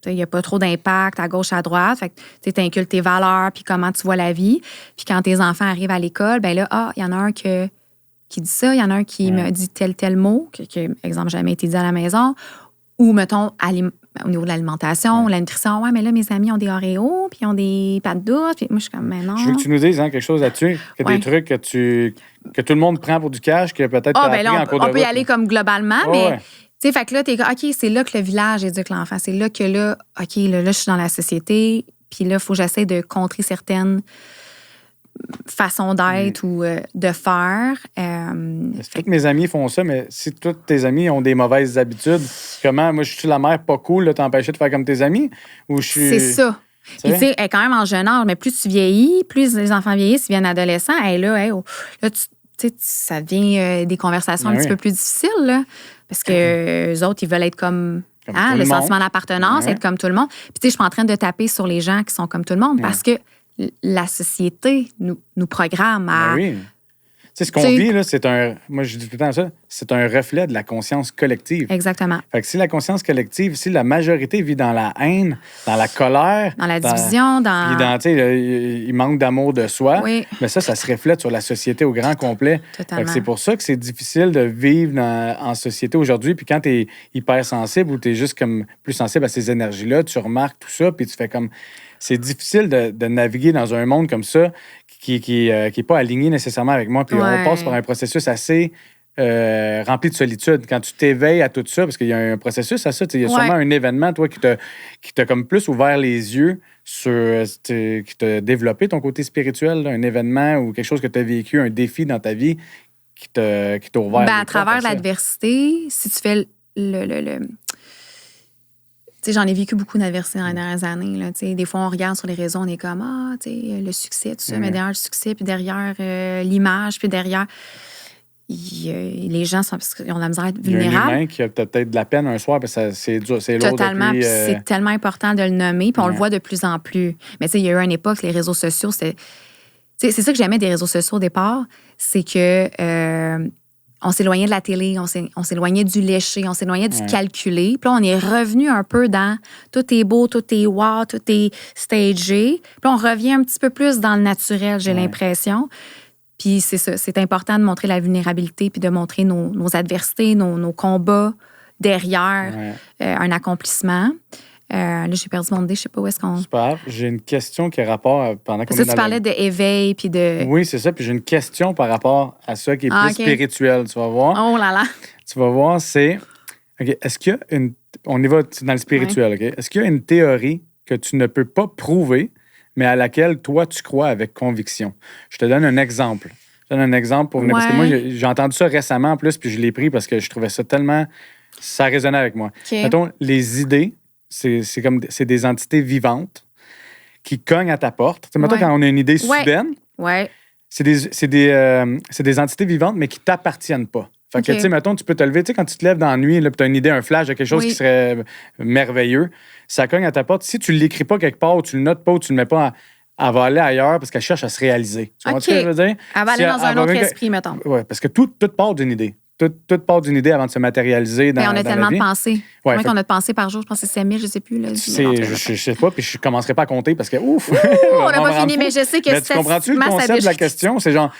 Il n'y a pas trop d'impact à gauche, à droite. Fait que tu inculques tes valeurs, puis comment tu vois la vie. Puis quand tes enfants arrivent à l'école, ben là, il y en a un qui dit ça, il y en a un qui me dit tel mot, qui, exemple, jamais été dit à la maison. Ou, mettons, au niveau de l'alimentation, la nutrition, mais là, mes amis ont des Oreos, puis ils ont des pâtes douces, puis moi, je suis comme, mais non. Je veux que tu nous dises quelque chose là-dessus, des trucs que tout le monde prend pour du cash, que peut-être t'as appris en cours de route. On peut y aller comme globalement, mais... Tu sais, fait que là, t'es OK, c'est là que le village éduque l'enfant. C'est là que là, OK, là, je suis dans la société, puis là, il faut que j'essaie de contrer certaines façons d'être ou de faire. Tous mes amis font ça, mais si tous tes amis ont des mauvaises habitudes, comment, moi, je suis la mère pas cool, là, t'empêcher de faire comme tes amis? Ou je suis... C'est ça. Puis, tu sais, elle est quand même en jeune âge, mais plus tu vieillis, plus les enfants vieillissent, ils viennent adolescents, là, ça devient des conversations un petit peu plus difficiles, là, parce que eux autres, ils veulent être comme le sentiment d'appartenance, être comme tout le monde. Puis, tu sais, je suis pas en train de taper sur les gens qui sont comme tout le monde, parce que la société nous programme à... Oui. Tu sais, ce qu'on vit, là, moi, je dis tout le temps ça, c'est un reflet de la conscience collective. Exactement. Fait que si la conscience collective, si la majorité vit dans la haine, dans la colère... Dans la division, Puis tu sais, il manque d'amour de soi. Mais ça se reflète sur la société au grand complet. Totalement. Fait que c'est pour ça que c'est difficile de vivre en société aujourd'hui. Puis quand tu es hypersensible ou tu es juste comme plus sensible à ces énergies-là, tu remarques tout ça, puis tu fais comme... C'est difficile de naviguer dans un monde comme ça qui est pas aligné nécessairement avec moi. Puis on passe par un processus assez rempli de solitude. Quand tu t'éveilles à tout ça, parce qu'il y a un processus à ça, il y a sûrement un événement, toi, qui t'a comme plus ouvert les yeux sur... qui t'a développé ton côté spirituel, là, un événement ou quelque chose que tu as vécu, un défi dans ta vie qui t'a ouvert. À travers l'adversité, si tu fais tu sais, j'en ai vécu beaucoup d'adversité dans les dernières années. Là, des fois, on regarde sur les réseaux, on est comme, le succès, tout ça, mais derrière le succès, puis derrière l'image, puis derrière, les gens ils ont la misère à être vulnérables. Il y a un humain qui a peut-être de la peine un soir, parce que c'est lourd. Totalement, puis c'est tellement important de le nommer, puis on le voit de plus en plus. Mais tu sais, il y a eu une époque, les réseaux sociaux, c'est ça que j'aimais des réseaux sociaux au départ, c'est que... on s'éloignait de la télé, on s'éloignait du léché, on s'éloignait du calculé. Puis là, on est revenu un peu dans tout est beau, tout est wow, tout est stagé. Puis là, on revient un petit peu plus dans le naturel, j'ai l'impression. Puis c'est ça, c'est important de montrer la vulnérabilité puis de montrer nos adversités, nos combats derrière un accomplissement. Là, j'ai perdu mon idée, je sais pas où est-ce qu'on... Super. J'ai une question qui a rapport pendant qu'on est dans tu parlais d'éveil puis de... Oui, c'est ça. Puis j'ai une question par rapport à ça qui est plus spirituel. Tu vas voir. Oh là là. Tu vas voir, c'est... OK, est-ce qu'il y a une... On y va dans le spirituel, OK? Est-ce qu'il y a une théorie que que tu ne peux pas prouver, mais à laquelle toi, tu crois avec conviction. Je te donne un exemple. Pour venir, parce que moi, j'ai entendu ça récemment en plus, puis je l'ai pris parce que je trouvais ça tellement... Ça résonnait avec moi. Mettons, les idées, c'est des entités vivantes qui cognent à ta porte. T'sais, mettons, quand on a une idée soudaine, c'est des entités vivantes, mais qui ne t'appartiennent pas. Fait que, tu sais, mettons, tu peux te lever, tu sais, quand tu te lèves dans la nuit, tu as une idée, un flash de quelque chose qui serait merveilleux, ça cogne à ta porte. Si tu ne l'écris pas quelque part, ou tu le notes pas, ou tu ne le mets pas, elle va aller ailleurs parce qu'elle cherche à se réaliser. Tu vois ce que je veux dire? Elle va aller dans un autre esprit, mettons. Oui, parce que tout part d'une idée. Tout part d'une idée avant de se matérialiser dans la vie. On a tellement de pensées. Combien qu'on a de pensées par jour? Je pense que c'est 7 000, je ne sais plus. Là, je sais pas, puis je ne commencerai pas à compter parce que, ouf! On n'a pas fini, mais je sais que c'est... Tu comprends-tu le concept de la question? C'est genre...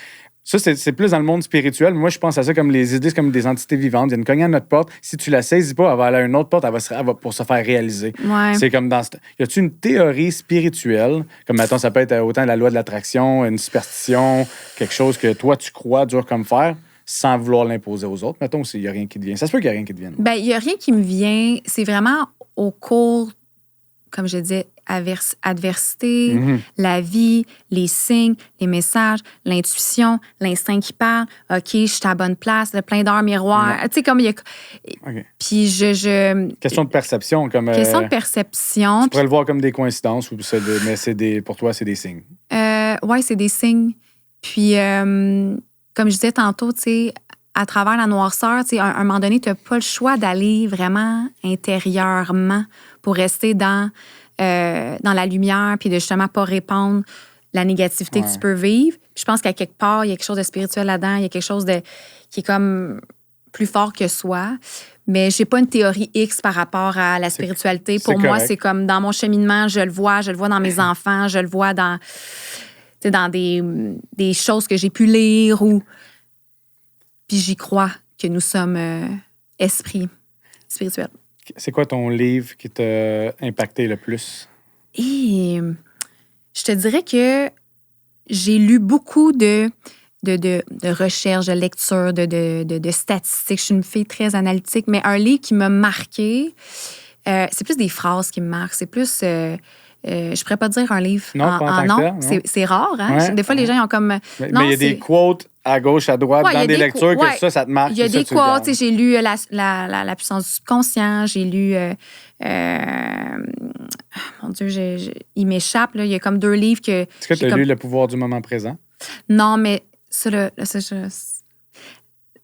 Ça, c'est plus dans le monde spirituel. Moi, je pense à ça comme les idées, c'est comme des entités vivantes. Il y a une cognée à notre porte. Si tu la saisis pas, elle va aller à une autre porte, elle va pour se faire réaliser. Ouais. C'est comme dans... Y a-tu une théorie spirituelle? Comme, mettons, ça peut être autant la loi de l'attraction, une superstition, quelque chose que toi, tu crois dur comme fer, sans vouloir l'imposer aux autres. Mettons, il n'y a rien qui te vient. Ça se peut qu'il n'y a rien qui te vienne. Bien, il n'y a rien qui me vient. C'est vraiment au cours, comme je disais, adversité, la vie, les signes, les messages, l'intuition, l'instinct qui parle. OK, je suis à la bonne place, plein d'heures miroirs. Tu sais, comme il y a... Puis Question de perception. Question de perception. Tu pourrais le voir comme des coïncidences, mais pour toi, c'est des signes. Oui, c'est des signes. Puis, comme je disais tantôt, tu sais, à travers la noirceur, tu sais, à un moment donné, tu n'as pas le choix d'aller vraiment intérieurement pour rester dans la lumière, puis de justement pas répandre la négativité que tu peux vivre. Puis je pense qu'à quelque part, il y a quelque chose de spirituel là-dedans, il y a quelque chose qui est comme plus fort que soi. Mais j'ai pas une théorie X par rapport à la spiritualité. Pour moi, c'est comme dans mon cheminement, je le vois dans mes enfants, je le vois dans des choses que j'ai pu lire puis j'y crois que nous sommes esprits spirituels. C'est quoi ton livre qui t'a impacté le plus? Et je te dirais que j'ai lu beaucoup de recherches, de lectures, de statistiques. Je suis une fille très analytique, mais un livre qui m'a marqué, c'est plus des phrases qui me marquent. C'est plus... je pourrais pas dire un livre non. C'est rare, hein? Ouais. Des fois, les gens ils ont comme... Mais il y a des quotes à gauche, à droite, dans des lectures, que ça te marque. Il y a des quotes. J'ai lu la puissance du subconscient. J'ai lu... mon Dieu, il m'échappe. Là. Il y a comme 2 livres que... Est-ce que tu as lu Le pouvoir du moment présent? Non, mais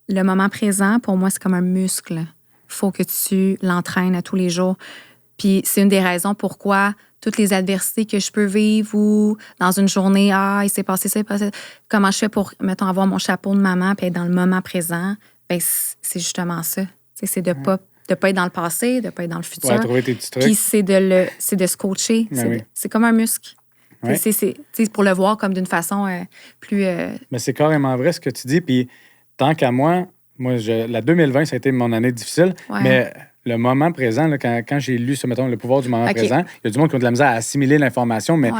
le moment présent, pour moi, c'est comme un muscle. Il faut que tu l'entraînes à tous les jours. Puis c'est une des raisons pourquoi toutes les adversités que je peux vivre ou dans une journée, il s'est passé ça, comment je fais pour, mettons, avoir mon chapeau de maman puis être dans le moment présent, bien, c'est justement ça. C'est de pas être dans le passé, de ne pas être dans le futur. Ouais, trouver tes petits trucs. Puis c'est de se coacher. C'est comme un muscle. Ouais. C'est pour le voir comme d'une façon plus... Mais c'est carrément vrai ce que tu dis. Puis tant qu'à moi, la 2020, ça a été mon année difficile, mais... Le moment présent, là, quand j'ai lu, mettons, Le pouvoir du moment présent, il y a du monde qui a de la misère à assimiler l'information, mais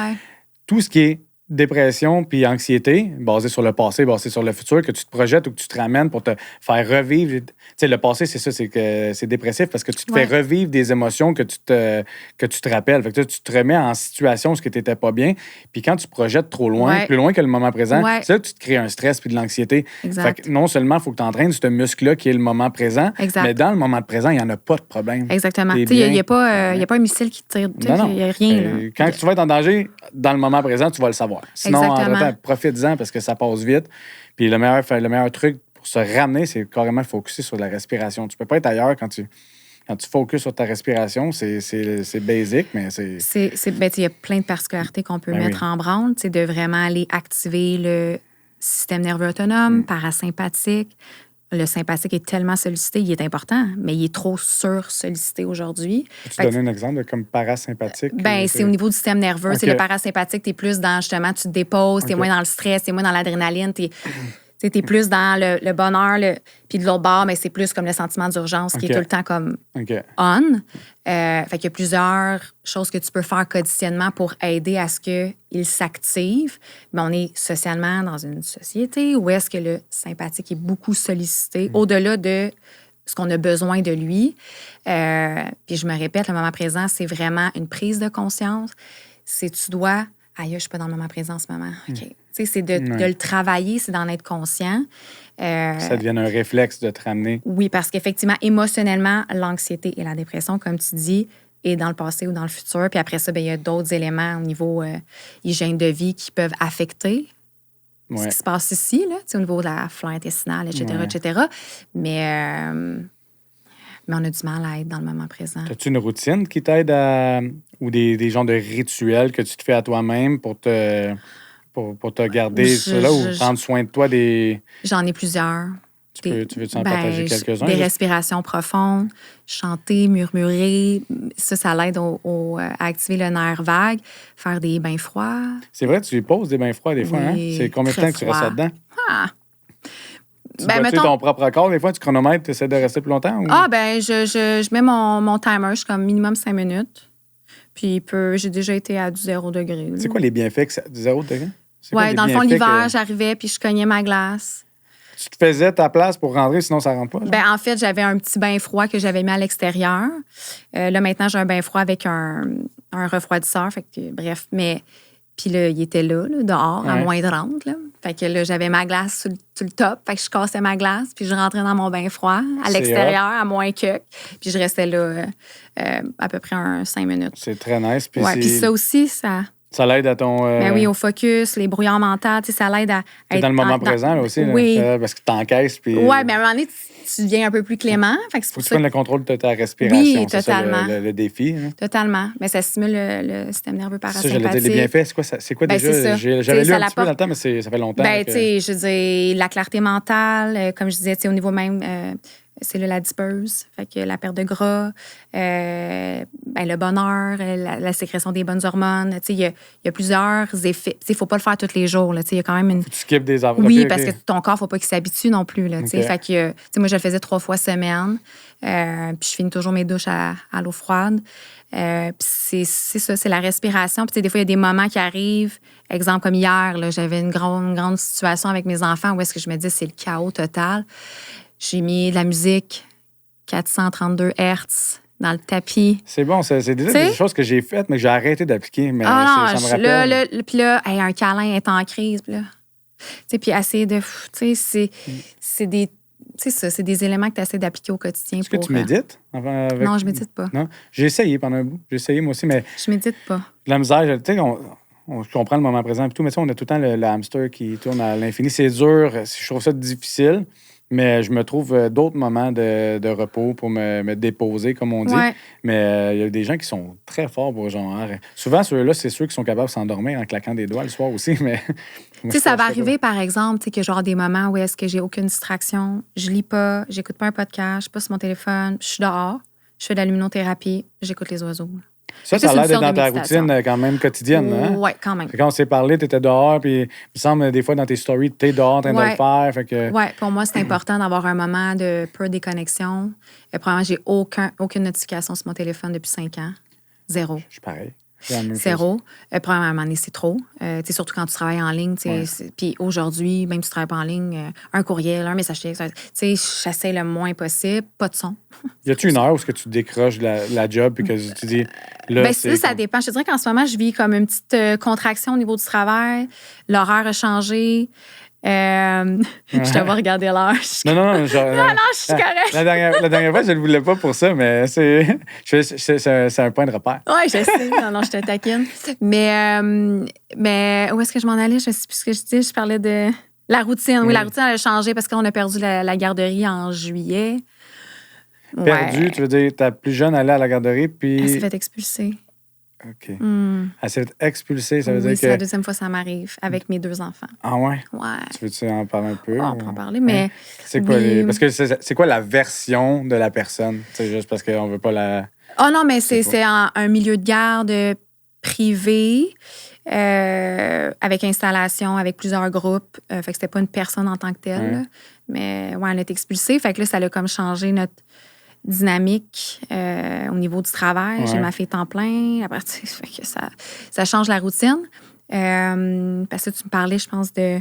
tout ce qui est dépression puis anxiété, basé sur le passé, basé sur le futur, que tu te projettes ou que tu te ramènes pour te faire revivre. Tu sais, le passé, c'est ça, c'est que c'est dépressif parce que tu te fais revivre des émotions que tu te rappelles. Fait que tu te remets en situation où tu n'étais pas bien. Puis quand tu projettes trop loin, plus loin que le moment présent, c'est là que tu te crées un stress puis de l'anxiété. Fait que non seulement il faut que tu entraînes ce muscle-là qui est le moment présent, mais dans le moment présent, il n'y en a pas de problème. Exactement. Il n'y a pas un missile qui te tire. Il n'y a rien. Quand tu vas être en danger, dans le moment présent, tu vas le savoir. Sinon, en profite-en parce que ça passe vite. Puis le meilleur truc pour se ramener, c'est carrément focuser sur la respiration. Tu peux pas être ailleurs quand tu focuses sur ta respiration. C'est basic, mais c'est... Il y a plein de particularités qu'on peut mettre en branle, de vraiment aller activer le système nerveux autonome, parasympathique. Le sympathique est tellement sollicité, il est important, mais il est trop sur-sollicité aujourd'hui. Peux-tu donner un exemple de comme parasympathique? C'est au niveau du système nerveux. C'est le parasympathique, tu es plus dans, justement, tu te déposes, tu es moins dans le stress, tu es moins dans l'adrénaline, tu es plus dans le bonheur. Puis de l'autre bord, c'est plus comme le sentiment d'urgence qui est tout le temps comme on. Fait qu'il y a plusieurs choses que tu peux faire quotidiennement pour aider à ce qu'il s'active. Mais on est socialement dans une société où est-ce que le sympathique est beaucoup sollicité, au-delà de ce qu'on a besoin de lui. Puis je me répète, le moment présent, c'est vraiment une prise de conscience. C'est tu dois... Aïe, je suis pas dans le moment présent en ce moment. OK. Tu sais, c'est de le travailler, c'est d'en être conscient. Ça devient un réflexe de te ramener. Oui, parce qu'effectivement, émotionnellement, l'anxiété et la dépression, comme tu dis, est dans le passé ou dans le futur. Puis après ça, bien, il y a d'autres éléments au niveau hygiène de vie qui peuvent affecter ce qui se passe ici, là, au niveau de la flore intestinale, etc., etc. Mais on a du mal à être dans le moment présent. As-tu une routine qui t'aide à... ou des genres de rituels que tu te fais à toi-même pour te garder cela ou prendre soin de toi des... J'en ai plusieurs. Tu veux-tu en partager quelques-uns? Des respirations profondes, chanter, murmurer. Ça l'aide à activer le nerf vague. Faire des bains froids. C'est vrai, tu poses des bains froids des fois, hein? C'est combien de temps que tu restes là-dedans? Tu mettons... ton propre corps, des fois, tu chronomètres, tu essaies de rester plus longtemps? Ou... Je mets mon timer, je suis comme minimum 5 minutes. Puis j'ai déjà été à du 0 degré. C'est quoi les bienfaits du 0 degré? Oui, dans le fond, l'hiver, j'arrivais puis je cognais ma glace. Tu te faisais ta place pour rentrer, sinon ça ne rentre pas? En fait, j'avais un petit bain froid que j'avais mis à l'extérieur. Là, maintenant, j'ai un bain froid avec un refroidisseur. Fait que, bref, mais... Puis là, il était là dehors, à moins 30. Là. Fait que là, j'avais ma glace sur le top. Fait que je cassais ma glace, puis je rentrais dans mon bain froid à l'extérieur, à moins que. Puis je restais là à peu près 5 minutes. C'est très nice. Puis puis ça aussi, ça... Ça l'aide à ton... Ben oui, au focus, les brouillards mentaux, ça l'aide à être... dans le moment présent, là, aussi. Oui. Là, parce que t'encaisses, puis... Oui, mais à un moment donné, tu deviens un peu plus clément. Fait que c'est faut que tu prennes le contrôle de ta respiration. Oui, totalement. C'est ça, le défi. Hein. Totalement. Mais ça stimule le système nerveux parasympathique. Ça, j'allais dire, les bienfaits, c'est quoi déjà? J'avais lu un petit peu dans le temps, mais ça fait longtemps. Tu sais, je veux dire, la clarté mentale, comme je disais, au niveau même... cellules adipeuses, fait que la perte de gras, le bonheur, la sécrétion des bonnes hormones. Il y a plusieurs effets. Il ne faut pas le faire tous les jours. Il y a quand même une... Tu skippes des heures. Oui, parce que ton corps, il ne faut pas qu'il s'habitue non plus. Là, fait que, moi, je le faisais 3 fois semaine. Puis je finis toujours mes douches à l'eau froide. Puis c'est ça, c'est la respiration. Puis des fois, il y a des moments qui arrivent. Exemple, comme hier, là, j'avais une grande situation avec mes enfants où est-ce que je me dis c'est le chaos total. J'ai mis de la musique 432 Hz dans le tapis. C'est bon, c'est des choses que j'ai faites, mais que j'ai arrêté d'appliquer. Mais ça me rappelle. Puis là, un câlin est en crise. Puis essayer de... C'est des... C'est ça, c'est des éléments que tu essaies d'appliquer au quotidien. Est-ce que tu médites? Non, je médite pas. Non? J'ai essayé pendant un bout. J'ai essayé moi aussi, mais... Je médite pas. La misère, tu sais, on comprend le moment présent et tout, mais on a tout le temps le hamster qui tourne à l'infini. C'est dur. Je trouve ça difficile. Mais je me trouve d'autres moments de repos pour me déposer, comme on dit. Ouais. Mais il y a des gens qui sont très forts pour genre. Souvent, ceux-là, c'est ceux qui sont capables de s'endormir en claquant des doigts le soir aussi. Mais tu sais, ça va arriver, par exemple, que genre des moments où est-ce que j'ai aucune distraction, je lis pas, j'écoute pas un podcast, je suis pas sur mon téléphone, je suis dehors, je fais de la luminothérapie, j'écoute les oiseaux. Ça a l'air d'être dans ta routine quand même quotidienne. Hein? Oui, quand même. Quand on s'est parlé, tu étais dehors, puis il me semble des fois dans tes stories, tu es dehors en train de le faire. Oui, pour moi, c'est important d'avoir un moment de peu déconnexion. Probablement, j'ai aucune notification sur mon téléphone depuis 5 ans. 0. Je suis pareil. 0. Probablement, à un moment donné, c'est trop. Surtout quand tu travailles en ligne. Puis aujourd'hui, même si tu ne travailles pas en ligne, un courriel, un message texte, j'essaie le moins possible, pas de son. Y a-tu une heure où est-ce que tu décroches la job et que tu dis... Là, ça dépend. Je te dirais qu'en ce moment, je vis comme une petite contraction au niveau du travail. L'horaire a changé. Je t'avais regardé l'heure. Non, non, je suis correcte. La dernière fois, je ne le voulais pas pour ça, mais c'est un point de repère. Oui, je sais. Non, je te taquine. Mais où est-ce que je m'en allais? Je ne sais plus ce que je dis. Je parlais de la routine. Oui, la routine, elle a changé parce qu'on a perdu la garderie en juillet. Perdu, tu veux dire, ta plus jeune allait à la garderie, puis... Elle s'est fait expulser. OK. Elle s'est fait expulser, ça veut dire que... c'est la deuxième fois que ça m'arrive avec mes 2 enfants. Ah ouais? Ouais. Tu veux-tu en parler un peu? On peut en parler, mais... C'est quoi parce que c'est quoi la version de la personne? C'est juste parce qu'on veut pas la... Oh non, mais c'est un milieu de garde privé, avec installation, avec plusieurs groupes. Fait que c'était pas une personne en tant que telle. Là. Mais ouais, elle a été expulsée. Fait que là, ça a comme changé notre dynamique au niveau du travail. J'ai ma fille temps plein. Après, fait que ça change la routine. Parce que tu me parlais, je pense, de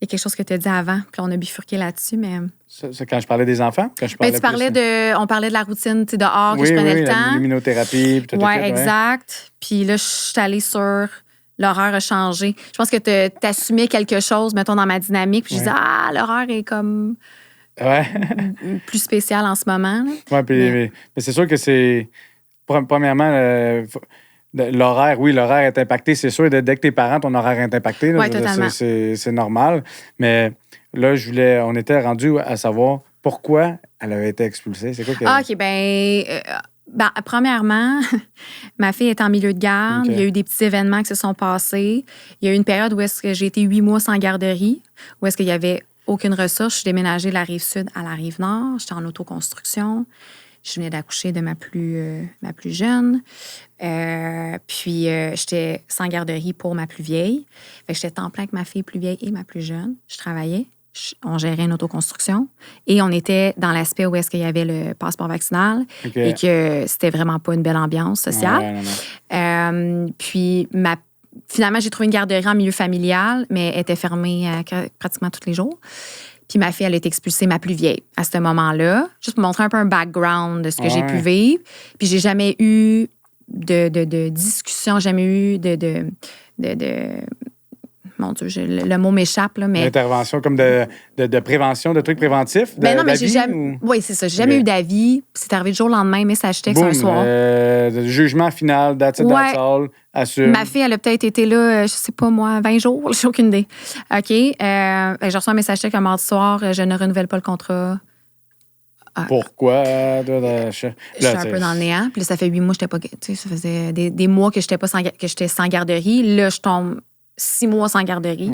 Il y a quelque chose que tu as dit avant, puis on a bifurqué là-dessus, mais... C'est quand je parlais des enfants? Quand je parlais on parlait de la routine dehors, que je prenais le temps. La luminothérapie, puis tout. Oui, exact. Puis là, je suis allée sur l'horaire a changé. Je pense que tu assumais quelque chose, mettons, dans ma dynamique, puis je disais, l'horaire est comme plus spécial en ce moment. Oui, mais c'est sûr que c'est... Premièrement... L'horaire, oui, l'horaire est impacté, c'est sûr. Dès que t'es parent, ton horaire est impacté. Oui, totalement. C'est normal. Mais là, on était rendu à savoir pourquoi elle avait été expulsée. C'est quoi OK, premièrement, ma fille est en milieu de garde. Okay. Il y a eu des petits événements qui se sont passés. Il y a eu une période où est-ce que j'ai été 8 mois sans garderie, où est-ce qu'il n'y avait aucune ressource. Je suis déménagée de la Rive-Sud à la Rive-Nord. J'étais en autoconstruction. Je venais d'accoucher de ma plus jeune. Puis, j'étais sans garderie pour ma plus vieille. Fait que j'étais temps plein avec ma fille plus vieille et ma plus jeune. Je travaillais. On gérait une autoconstruction. Et on était dans l'aspect où est-ce qu'il y avait le passeport vaccinal et que c'était vraiment pas une belle ambiance sociale. Puis, finalement, j'ai trouvé une garderie en milieu familial, mais elle était fermée pratiquement tous les jours. Puis ma fille, elle a été expulsée, ma plus vieille, à ce moment-là. Juste pour montrer un peu un background de ce que j'ai pu vivre. Puis j'ai jamais eu de discussion, jamais eu de mon Dieu, le mot m'échappe, là, mais... L'intervention comme de prévention, de trucs préventifs? Non, mais j'ai jamais... Oui, c'est ça. J'ai jamais eu d'avis. C'est arrivé le jour au lendemain, message texte un soir. Jugement final, that's all, assume. Ma fille, elle a peut-être été là, je sais pas moi, 20 jours, j'ai aucune idée. OK. J'ai reçu un message texte un mardi soir, je ne renouvelle pas le contrat. Pourquoi? Je suis un peu dans le néant. Puis là, ça fait 8 mois que j'étais pas... Tu sais, ça faisait des mois que j'étais sans garderie. Là, je tombe 6 mois sans garderie.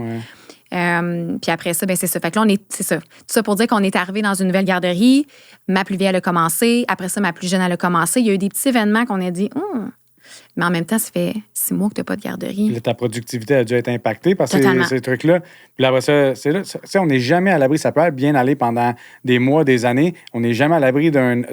Puis après ça, c'est ça. Fait que là, c'est ça. Tout ça pour dire qu'on est arrivé dans une nouvelle garderie. Ma plus vieille, elle a commencé. Après ça, ma plus jeune, elle a commencé. Il y a eu des petits événements qu'on a dit, mais en même temps, ça fait 6 mois que tu n'as pas de garderie. Là, ta productivité a dû être impactée par ces trucs-là. Puis après ça, c'est là, on n'est jamais à l'abri. Ça peut bien aller pendant des mois, des années. On n'est jamais à l'abri d'un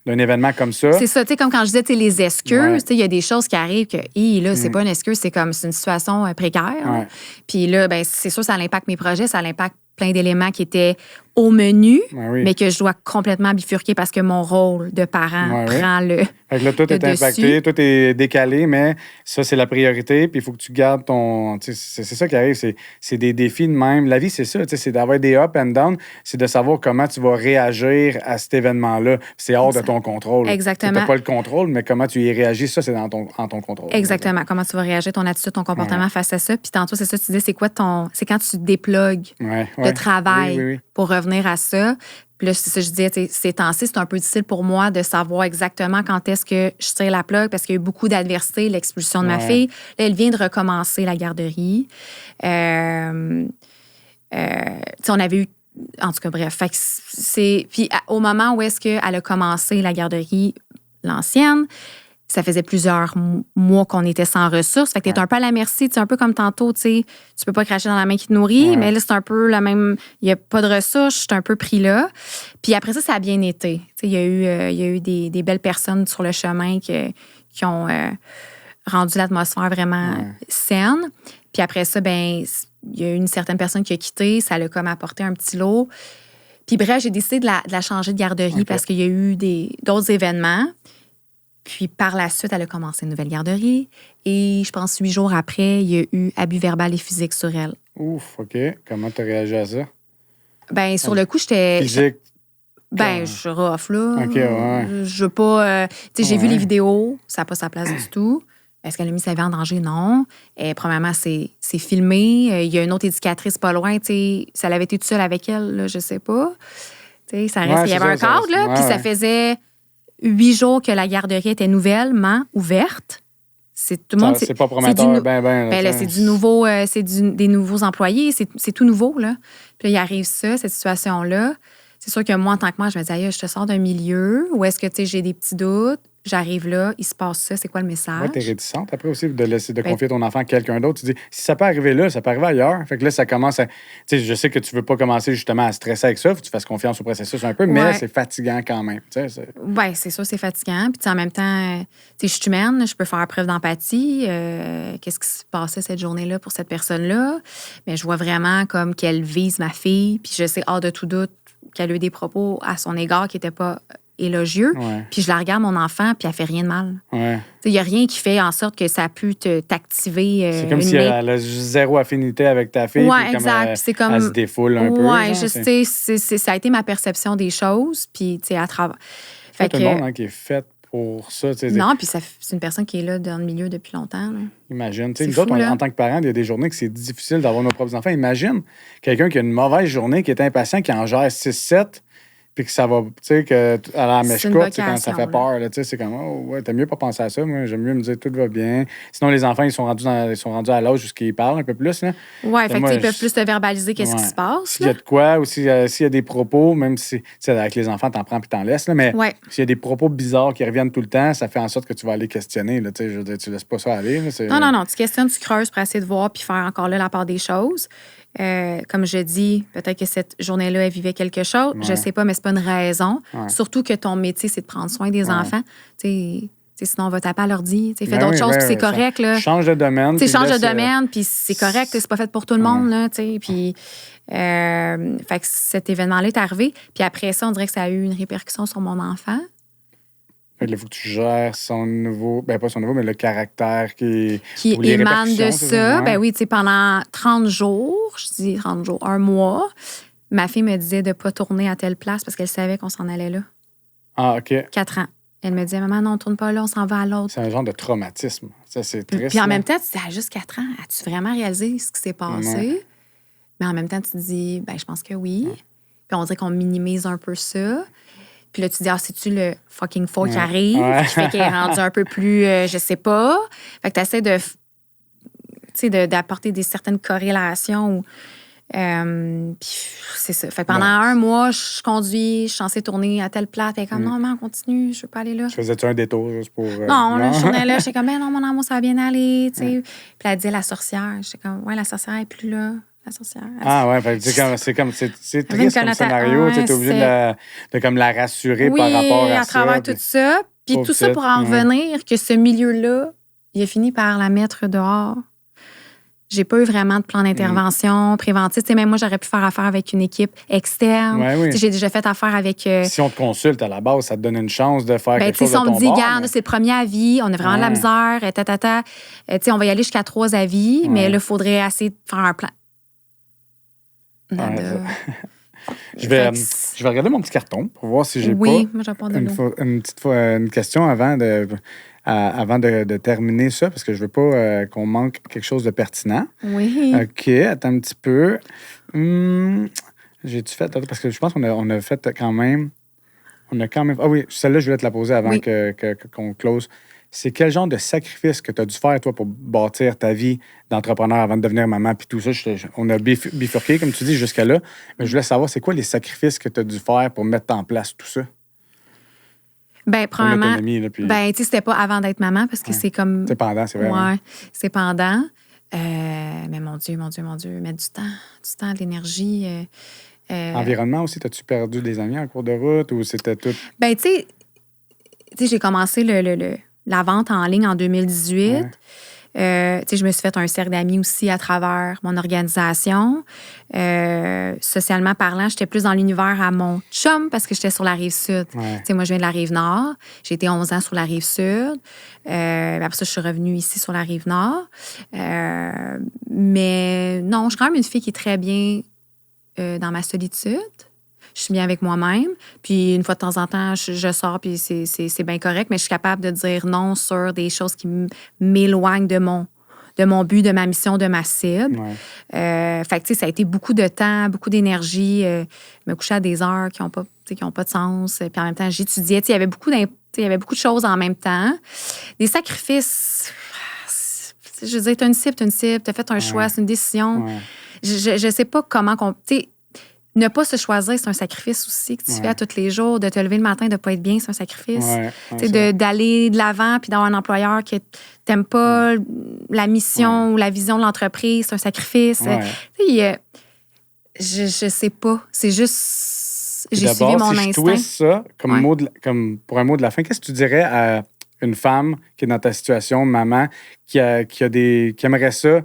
événement comme ça. C'est ça, tu sais, comme quand je disais, les excuses, il y a des choses qui arrivent que, là, c'est pas une excuse, c'est comme, c'est une situation précaire. Puis là, c'est sûr, ça impacte mes projets, ça impacte plein d'éléments qui étaient au menu, mais que je dois complètement bifurquer parce que mon rôle de parent prend le Fait que là, tout est impacté, tout est décalé, mais ça, c'est la priorité. Puis il faut que tu gardes ton... C'est ça qui arrive, c'est des défis de même. La vie, c'est ça, c'est d'avoir des up and down, c'est de savoir comment tu vas réagir à cet événement-là. C'est hors de ton contrôle. Exactement. Tu n'as pas le contrôle, mais comment tu y réagis, ça, c'est en ton contrôle. Exactement. Comment tu vas réagir, ton attitude, ton comportement face à ça. Puis tantôt, c'est ça, tu dis, c'est quoi c'est quand tu déplugues le travail pour revenir à ça. Puis là, c'est ça que je disais, ces temps-ci, c'est un peu difficile pour moi de savoir exactement quand est-ce que je tire la plug parce qu'il y a eu beaucoup d'adversité, l'expulsion de ma fille. Là, elle vient de recommencer la garderie. On avait eu... En tout cas, bref. Fait que puis au moment où est-ce qu'elle a commencé la garderie, l'ancienne, ça faisait plusieurs mois qu'on était sans ressources. Fait que t'es un peu à la merci. Un peu comme tantôt, tu peux pas cracher dans la main qui te nourrit, mais là, c'est un peu la même... Il n'y a pas de ressources, je suis un peu pris là. Puis après ça a bien été. Il y a eu des belles personnes sur le chemin qui ont rendu l'atmosphère vraiment saine. Puis après ça, il y a eu une certaine personne qui a quitté. Ça l'a comme apporté un petit lot. Puis bref, j'ai décidé de la changer de garderie parce qu'il y a eu d'autres événements. Puis, par la suite, elle a commencé une nouvelle garderie. Et je pense 8 jours après, il y a eu abus verbal et physique sur elle. Ouf, OK. Comment tu as réagi à ça? Sur le coup, j'étais... Physique? Je suis rough, là. OK, ouais. Je veux pas... j'ai vu les vidéos. Ça n'a pas sa place du tout. Est-ce qu'elle a mis sa vie en danger? Non. Premièrement, c'est filmé. Il y a une autre éducatrice pas loin. Ça avait été toute seule avec elle, là, je sais pas. Ça reste qu'il y avait un cadre, là. Puis ça faisait... 8 jours que la garderie était nouvellement ouverte. C'est tout le monde. C'est pas prometteur, c'est du nouveau, des nouveaux employés. C'est tout nouveau, là. Puis là, il arrive cette situation-là. C'est sûr que moi, en tant que mère, je me dis, je te sors d'un milieu où est-ce que, j'ai des petits doutes. j'arrive là, il se passe ça, c'est quoi le message? Ouais, t'es réticente après aussi de laisser de confier ton enfant à quelqu'un d'autre. Tu dis, si ça peut arriver là, ça peut arriver ailleurs. Fait que là, ça commence à. Tu sais, je sais que tu veux pas commencer justement à stresser avec ça, faut que tu fasses confiance au processus un peu, mais c'est fatigant quand même. Oui, c'est sûr, c'est fatigant. Puis en même temps, je suis humaine, je peux faire preuve d'empathie. Qu'est-ce qui se passait cette journée-là pour cette personne-là? Mais je vois vraiment comme qu'elle vise ma fille, puis je sais hors de tout doute qu'elle a eu des propos à son égard qui n'étaient pas élogieux. Ouais. Puis je la regarde, mon enfant, puis elle fait rien de mal. Ouais. Il n'y a rien qui fait en sorte que ça a pu t'activer. C'est comme si elle a zéro affinité avec ta fille. Oui, puis exact. C'est comme. Elle se défoule un peu. Oui, ça a été ma perception des choses. Puis, tu sais, à travers. Fait tout le monde qui est fait pour ça. Non, puis c'est une personne qui est là dans le milieu depuis longtemps. Là. Imagine. Nous autres, en tant que parents, il y a des journées que c'est difficile d'avoir nos propres enfants. Imagine quelqu'un qui a une mauvaise journée, qui est impatient, qui en gère 6-7. Puis que ça va, tu sais, que à la mèche courte, quand ça fait peur, tu sais, c'est comme, oh, ouais, t'as mieux pas penser à ça. Moi, j'aime mieux me dire tout va bien. Sinon, les enfants, ils sont rendus à l'âge jusqu'à ils parlent un peu plus. Oui, effectivement, ils peuvent plus te verbaliser qu'est-ce qui se passe. S'il y a de quoi, ou s'il y a des propos, même si, avec les enfants, t'en prends puis t'en laisses, là, mais s'il y a des propos bizarres qui reviennent tout le temps, ça fait en sorte que tu vas aller questionner. Là, je veux dire, tu laisses pas ça aller. Là, non, tu questionnes, tu creuses pour essayer de voir puis faire encore là la part des choses. Comme je dis, peut-être que cette journée-là, elle vivait quelque chose. Je sais pas, mais c'est pas une raison. Surtout que ton métier, c'est de prendre soin des enfants. Sinon, on va taper à l'ordi. Fais d'autres choses, puis c'est correct. Là. Change de domaine. Change de domaine, puis c'est correct. C'est pas fait pour tout le monde. Là, puis, fait que cet événement-là est arrivé. Puis après ça, on dirait que ça a eu une répercussion sur mon enfant. Il faut que tu gères son nouveau, pas son nouveau, mais le caractère qui émane de ça. Ben oui, pendant 30 jours, je dis 30 jours, un mois, ma fille me disait de ne pas tourner à telle place parce qu'elle savait qu'on s'en allait là. Ah, OK. 4 ans. Elle me disait, maman, non, on tourne pas là, on s'en va à l'autre. C'est un genre de traumatisme. Ça, c'est triste. Puis en même temps, tu dis, juste 4 ans, as-tu vraiment réalisé ce qui s'est passé? Mais en même temps, tu te dis, je pense que oui. Puis on dirait qu'on minimise un peu ça. Puis là, tu dis, c'est-tu le fucking faux qui arrive, qui fait qu'elle est rendue un peu plus, je sais pas. Fait que tu essaies d'apporter des certaines corrélations. Puis c'est ça. Fait que pendant un mois, je conduis, je suis censée tourner à telle place. Elle est comme, non, mais on continue, je veux pas aller là. Faisais-tu un détour juste pour. Non, là, je tournais là, j'étais comme, non, mon amour, ça va bien aller. Puis elle dit, la sorcière. J'étais comme, ouais, la sorcière n'est plus là. Sorcière. C'est triste comme scénario. Tu es obligé de comme la rassurer par rapport à ça. à travers tout ça. Puis tout ça pour en revenir que ce milieu-là, il a fini par la mettre dehors. J'ai pas eu vraiment de plan d'intervention préventif. Même moi, j'aurais pu faire affaire avec une équipe externe. J'ai déjà fait affaire avec... Si on te consulte à la base, ça te donne une chance de faire quelque chose de ton bord. Si on me dit, garde, c'est le premier avis, on a vraiment de la misère, on va y aller jusqu'à 3 avis, mais là, il faudrait essayer de faire un plan. Je vais regarder mon petit carton pour voir si j'ai une question avant de terminer ça, parce que je veux pas qu'on manque quelque chose de pertinent. Oui. OK, attends un petit peu. J'ai-tu fait... Parce que je pense qu'on a fait quand même... Ah oui, celle-là, je voulais te la poser avant qu'on close. C'est quel genre de sacrifice que tu as dû faire, toi, pour bâtir ta vie d'entrepreneur avant de devenir maman, puis tout ça? On a bifurqué, comme tu dis, jusqu'à là. Mais je voulais savoir, c'est quoi les sacrifices que tu as dû faire pour mettre en place tout ça? Premièrement, c'était pas avant d'être maman, parce que c'est comme... C'est pendant, c'est vrai. Ouais, c'est pendant. Mais mon Dieu, mettre du temps, de l'énergie. Environnement aussi, as-tu perdu des amis en cours de route, ou c'était tout... Tu sais, j'ai commencé la vente en ligne en 2018. Je me suis fait un cercle d'amis aussi à travers mon organisation. Socialement parlant, j'étais plus dans l'univers à mon chum parce que j'étais sur la Rive-Sud. Moi, je viens de la Rive-Nord. J'ai été 11 ans sur la Rive-Sud. Après ça, je suis revenue ici sur la Rive-Nord. Mais non, je suis quand même une fille qui est très bien dans ma solitude. Je suis bien avec moi-même. Puis, une fois de temps en temps, je sors, puis c'est bien correct, mais je suis capable de dire non sur des choses qui m'éloignent de mon but, de ma mission, de ma cible. Fait que, ça a été beaucoup de temps, beaucoup d'énergie. Me coucher à des heures qui n'ont pas de sens. Puis, en même temps, j'étudiais. Il y avait beaucoup de choses en même temps. Des sacrifices. Je veux dire, tu as une cible, tu as fait un choix, c'est une décision. Je sais pas comment qu'on... ne pas se choisir, c'est un sacrifice aussi que tu fais à tous les jours. De te lever le matin, de ne pas être bien, c'est un sacrifice. D'aller de l'avant puis d'avoir un employeur que t'aimes pas la mission ou la vision de l'entreprise, c'est un sacrifice. Je sais pas. C'est juste... J'ai suivi mon instinct. Si je twist ça comme pour un mot de la fin, qu'est-ce que tu dirais à une femme qui est dans ta situation, maman, qui aimerait ça,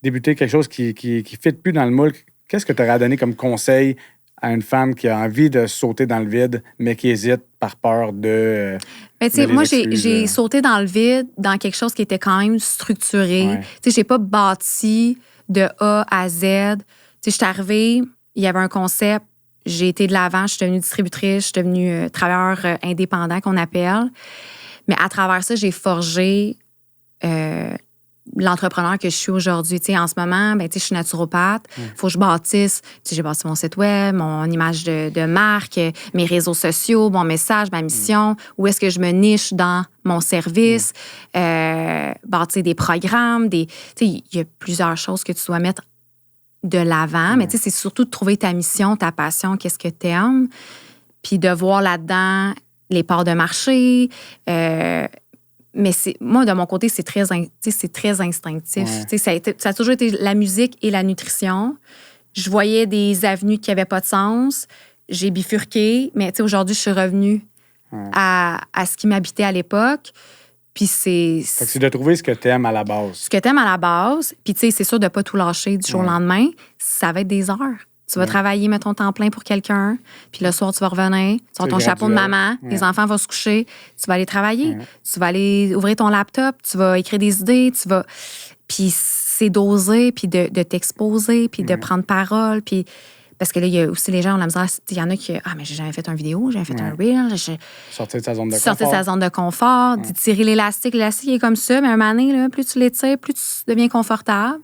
débuter quelque chose qui ne fit plus dans le moule? Qu'est-ce que tu aurais à donner comme conseil à une femme qui a envie de sauter dans le vide, mais qui hésite par peur de... moi, j'ai sauté dans le vide, dans quelque chose qui était quand même structuré. Je n'ai pas bâti de A à Z. Je suis arrivée, il y avait un concept, j'ai été de l'avant, je suis devenue distributrice, je suis devenue travailleur indépendant qu'on appelle. Mais à travers ça, j'ai forgé l'entrepreneur que je suis aujourd'hui. En ce moment, je suis naturopathe. Il faut que je bâtisse. J'ai bâti mon site web, mon image de marque, mes réseaux sociaux, mon message, ma mission. Où est-ce que je me niche dans mon service? Bâtir des programmes. Il y a plusieurs choses que tu dois mettre de l'avant. Mais c'est surtout de trouver ta mission, ta passion, qu'est-ce que tu aimes. Puis de voir là-dedans les parts de marché. Mais moi, de mon côté, c'est très instinctif. Ça a toujours été la musique et la nutrition. Je voyais des avenues qui n'avaient pas de sens. J'ai bifurqué. Mais aujourd'hui, je suis revenue à ce qui m'habitait à l'époque. Puis c'est de trouver ce que tu aimes à la base. Ce que tu aimes à la base. Puis c'est sûr de ne pas tout lâcher du jour au lendemain. Ça va être des heures. Tu vas travailler, mettre ton temps plein pour quelqu'un, puis le soir, tu vas revenir, tu as ton chapeau de maman, les enfants vont se coucher, tu vas aller travailler, tu vas aller ouvrir ton laptop, tu vas écrire des idées, Puis c'est d'oser, puis de t'exposer, puis de prendre parole, puis... Parce que là, il y a aussi les gens, on a misère, il y en a qui... Ah, mais j'ai jamais fait une vidéo, j'ai jamais fait un reel. Sortir de sa zone de confort. Sortir de sa zone de confort, tirer l'élastique. L'élastique est comme ça, mais à un moment donné, là, plus tu l'étires, plus tu deviens confortable.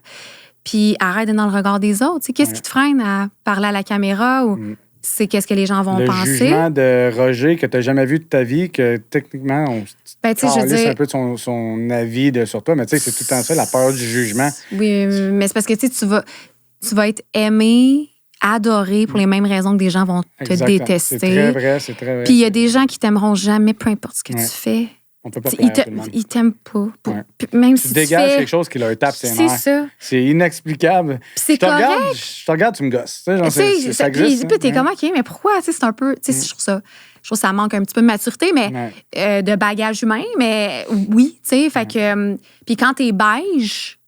Puis arrête d'être dans le regard des autres. Qu'est-ce qui te freine à parler à la caméra ou c'est qu'est-ce que les gens vont penser? Le jugement de Roger que tu n'as jamais vu de ta vie, que techniquement, on calisse un peu de son avis sur toi, mais c'est tout le temps ça, la peur du jugement. Oui, mais c'est parce que tu vas être aimé, adoré pour les mêmes raisons que des gens vont te détester. C'est très vrai. Puis il y a des gens qui t'aimeront jamais, peu importe ce que tu fais. On peut pas plaire ils t'aiment pas. Même si tu dégages quelque chose qui leur tape ses nerfs. C'est ça. C'est inexplicable. C'est correct. Je te regarde, tu me gosses. Ça existe. Puis t'es comme, OK, mais pourquoi? C'est un peu... Je trouve que ça manque un petit peu de maturité, mais de bagage humain. Mais oui, tu sais. Fait que... Puis quand t'es beige,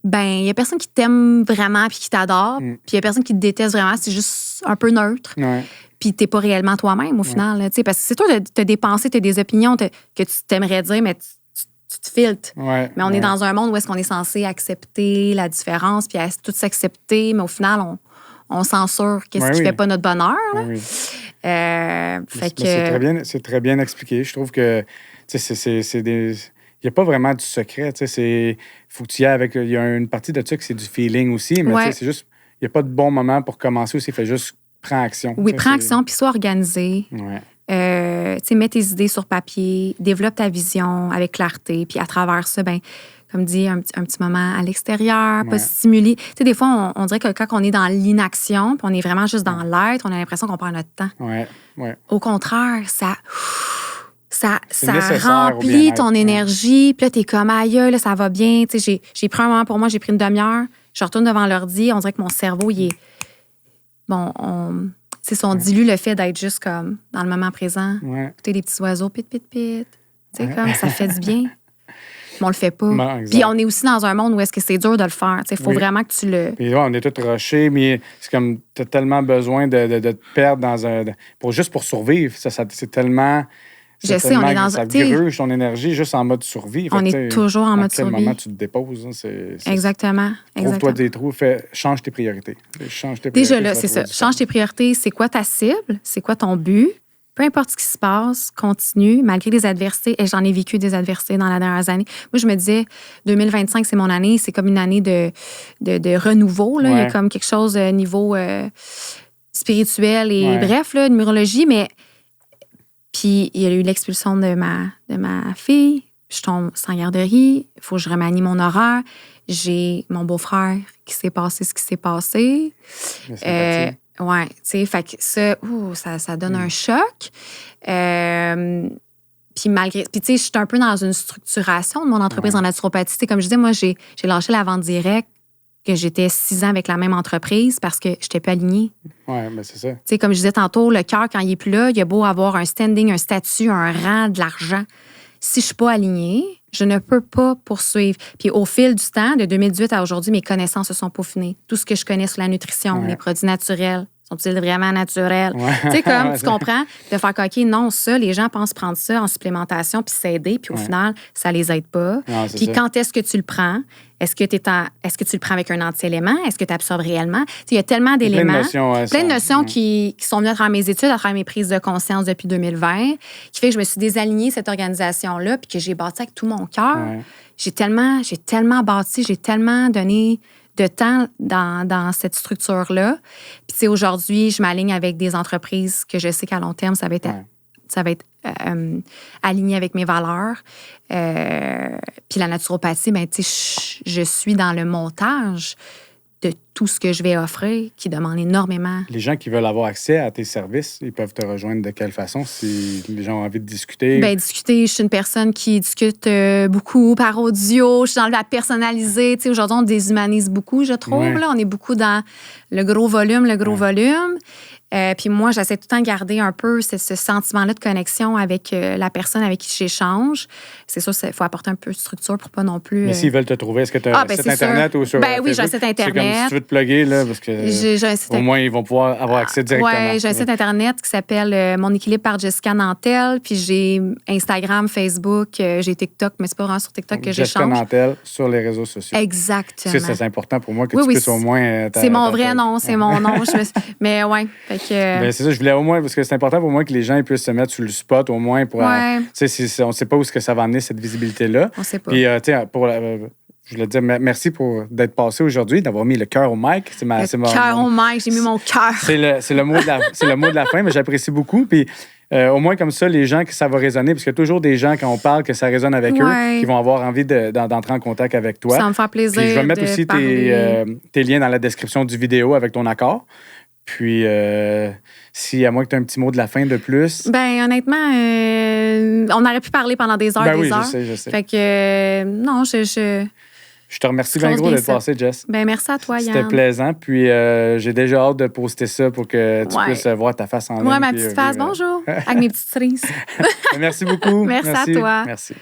il y a personne qui t'aime vraiment puis qui t'adore. Puis il y a personne qui te déteste vraiment. C'est juste un peu neutre. Puis t'es pas réellement toi-même, au final. Là, parce que c'est toi de te dépenser, t'as des opinions que tu t'aimerais dire, mais tu te filtres. Mais on est dans un monde où est-ce qu'on est censé accepter la différence, puis tout s'accepter, mais au final, on censure qu'est-ce qui fait pas notre bonheur. C'est très bien expliqué. Je trouve que il n'y a pas vraiment du secret. Il faut que tu y ailles avec... Il y a une partie de ça que c'est du feeling aussi, mais c'est juste... Il n'y a pas de bon moment pour commencer aussi. Fait juste... Prends action. Oui, prends action, puis sois organisé. Mets tes idées sur papier, développe ta vision avec clarté, puis à travers ça, comme dit, un petit moment à l'extérieur, pas stimuler. Des fois, on dirait que quand on est dans l'inaction, puis on est vraiment juste dans l'être, on a l'impression qu'on perd notre temps. Au contraire, ça remplit ton énergie, puis là, t'es comme, aïe, là, ça va bien. J'ai pris un moment pour moi, j'ai pris une demi-heure, je retourne devant l'ordi, on dirait que mon cerveau, il est... on dilue le fait d'être juste comme dans le moment présent. Écouter les petits oiseaux, pit, pit, pit. Comme ça fait du bien. Mais on le fait pas. Puis on est aussi dans un monde où est-ce que c'est dur de le faire. Il faut vraiment que tu le... Puis on est tous rushés, mais c'est comme tu as tellement besoin de te perdre dans un... Juste pour survivre. C'est tellement... Je sais, on est dans... Ça gruge ton énergie juste en mode survie. On est toujours en mode survie. À quel moment tu te déposes? Exactement. Trouve-toi des trous. Change tes priorités. Déjà là, c'est ça. Change tes priorités. C'est quoi ta cible? C'est quoi ton but? Peu importe ce qui se passe, continue, malgré les adversités. Et j'en ai vécu des adversités dans les dernières années. Moi, je me disais, 2025, c'est mon année. C'est comme une année de renouveau. Là. Il y a comme quelque chose au niveau spirituel et bref, là, numérologie, mais... Puis, il y a eu l'expulsion de ma fille. Je tombe sans garderie. Il faut que je remanie mon horaire. J'ai mon beau-frère qui s'est passé ce qui s'est passé. Ouais, tu sais, fait que ça donne un choc. Puis malgré... Puis tu sais, je suis un peu dans une structuration de mon entreprise en naturopathie. C'est comme je disais, moi, j'ai lâché la vente directe, que j'étais 6 ans avec la même entreprise parce que je n'étais pas alignée. Oui, mais c'est ça. Tu sais, comme je disais tantôt, le cœur, quand il n'est plus là, il a beau avoir un standing, un statut, un rang, de l'argent. Si je ne suis pas alignée, je ne peux pas poursuivre. Puis au fil du temps, de 2018 à aujourd'hui, mes connaissances se sont peaufinées. Tout ce que je connais sur la nutrition, les produits naturels, sont-ils vraiment naturels? Tu sais, comme, tu comprends? De faire OK, non, ça, les gens pensent prendre ça en supplémentation puis s'aider, puis au final, ça les aide pas. Puis quand est-ce que tu le prends? Est-ce que tu le prends avec un anti-élément? Est-ce que tu absorbes réellement? Il y a tellement d'éléments, plein de notions qui sont venues à travers mes études, à travers mes prises de conscience depuis 2020, qui fait que je me suis désalignée cette organisation-là puis que j'ai bâti avec tout mon cœur. J'ai tellement bâti, j'ai tellement donné de temps dans cette structure-là. Puis aujourd'hui, je m'aligne avec des entreprises que je sais qu'à long terme, ça va être aligné avec mes valeurs. Puis la naturopathie, ben, tu sais, je suis dans le montage de tout ce que je vais offrir qui demande énormément. Les gens qui veulent avoir accès à tes services, ils peuvent te rejoindre de quelle façon si les gens ont envie de discuter? Bien, discuter, je suis une personne qui discute beaucoup par audio. Je suis dans la personnalisée. Tu sais, aujourd'hui, on déshumanise beaucoup, je trouve. Là. On est beaucoup dans le gros volume. Puis moi, j'essaie tout le temps de garder un peu ce sentiment-là de connexion avec la personne avec qui j'échange. C'est sûr, il faut apporter un peu de structure pour pas non plus... Mais s'ils veulent te trouver, est-ce que tu as un site Internet ou sur oui, j'ai un site Internet. C'est comme si tu veux te plugger, là, parce que au moins, ils vont pouvoir avoir accès directement. Oui, j'ai un site Internet qui s'appelle Mon équilibre par Jessica Nantel. Puis j'ai Instagram, Facebook, j'ai TikTok, mais c'est pas vraiment sur TikTok que j'échange. Jessica Nantel sur les réseaux sociaux. Exactement. C'est important pour moi que tu puisses au moins... C'est mon vrai nom, c'est mon nom. Mais ouais, fait que... Ben, c'est ça, je voulais au moins, parce que c'est important pour moi que les gens puissent se mettre sur le spot au moins pour... tu sais, on ne sait pas où est-ce que ça va amener cette visibilité-là. On ne sait pas. Puis, tu sais, je voulais dire merci d'être passé aujourd'hui, d'avoir mis le cœur au mic. Cœur au mic, j'ai mis mon cœur. C'est le mot de la fin, mais j'apprécie beaucoup. Puis, au moins comme ça, les gens que ça va résonner, parce qu'il y a toujours des gens, quand on parle, que ça résonne avec eux, qui vont avoir envie d'entrer en contact avec toi. Ça me fait plaisir. Puis, je vais mettre aussi tes liens dans la description du vidéo avec ton accord. Puis, si à moi que tu as un petit mot de la fin de plus. Ben honnêtement, on aurait pu parler pendant des heures, des heures. Je sais. Fait que, non, je te remercie bien gros d'être passé, Jess. Ben merci à toi, Yann. C'était plaisant. Puis, j'ai déjà hâte de poster ça pour que tu puisses voir ta face en ligne. Oui, ma petite face. Bonjour. Avec mes petites cerises. Merci beaucoup. Merci à toi. Merci.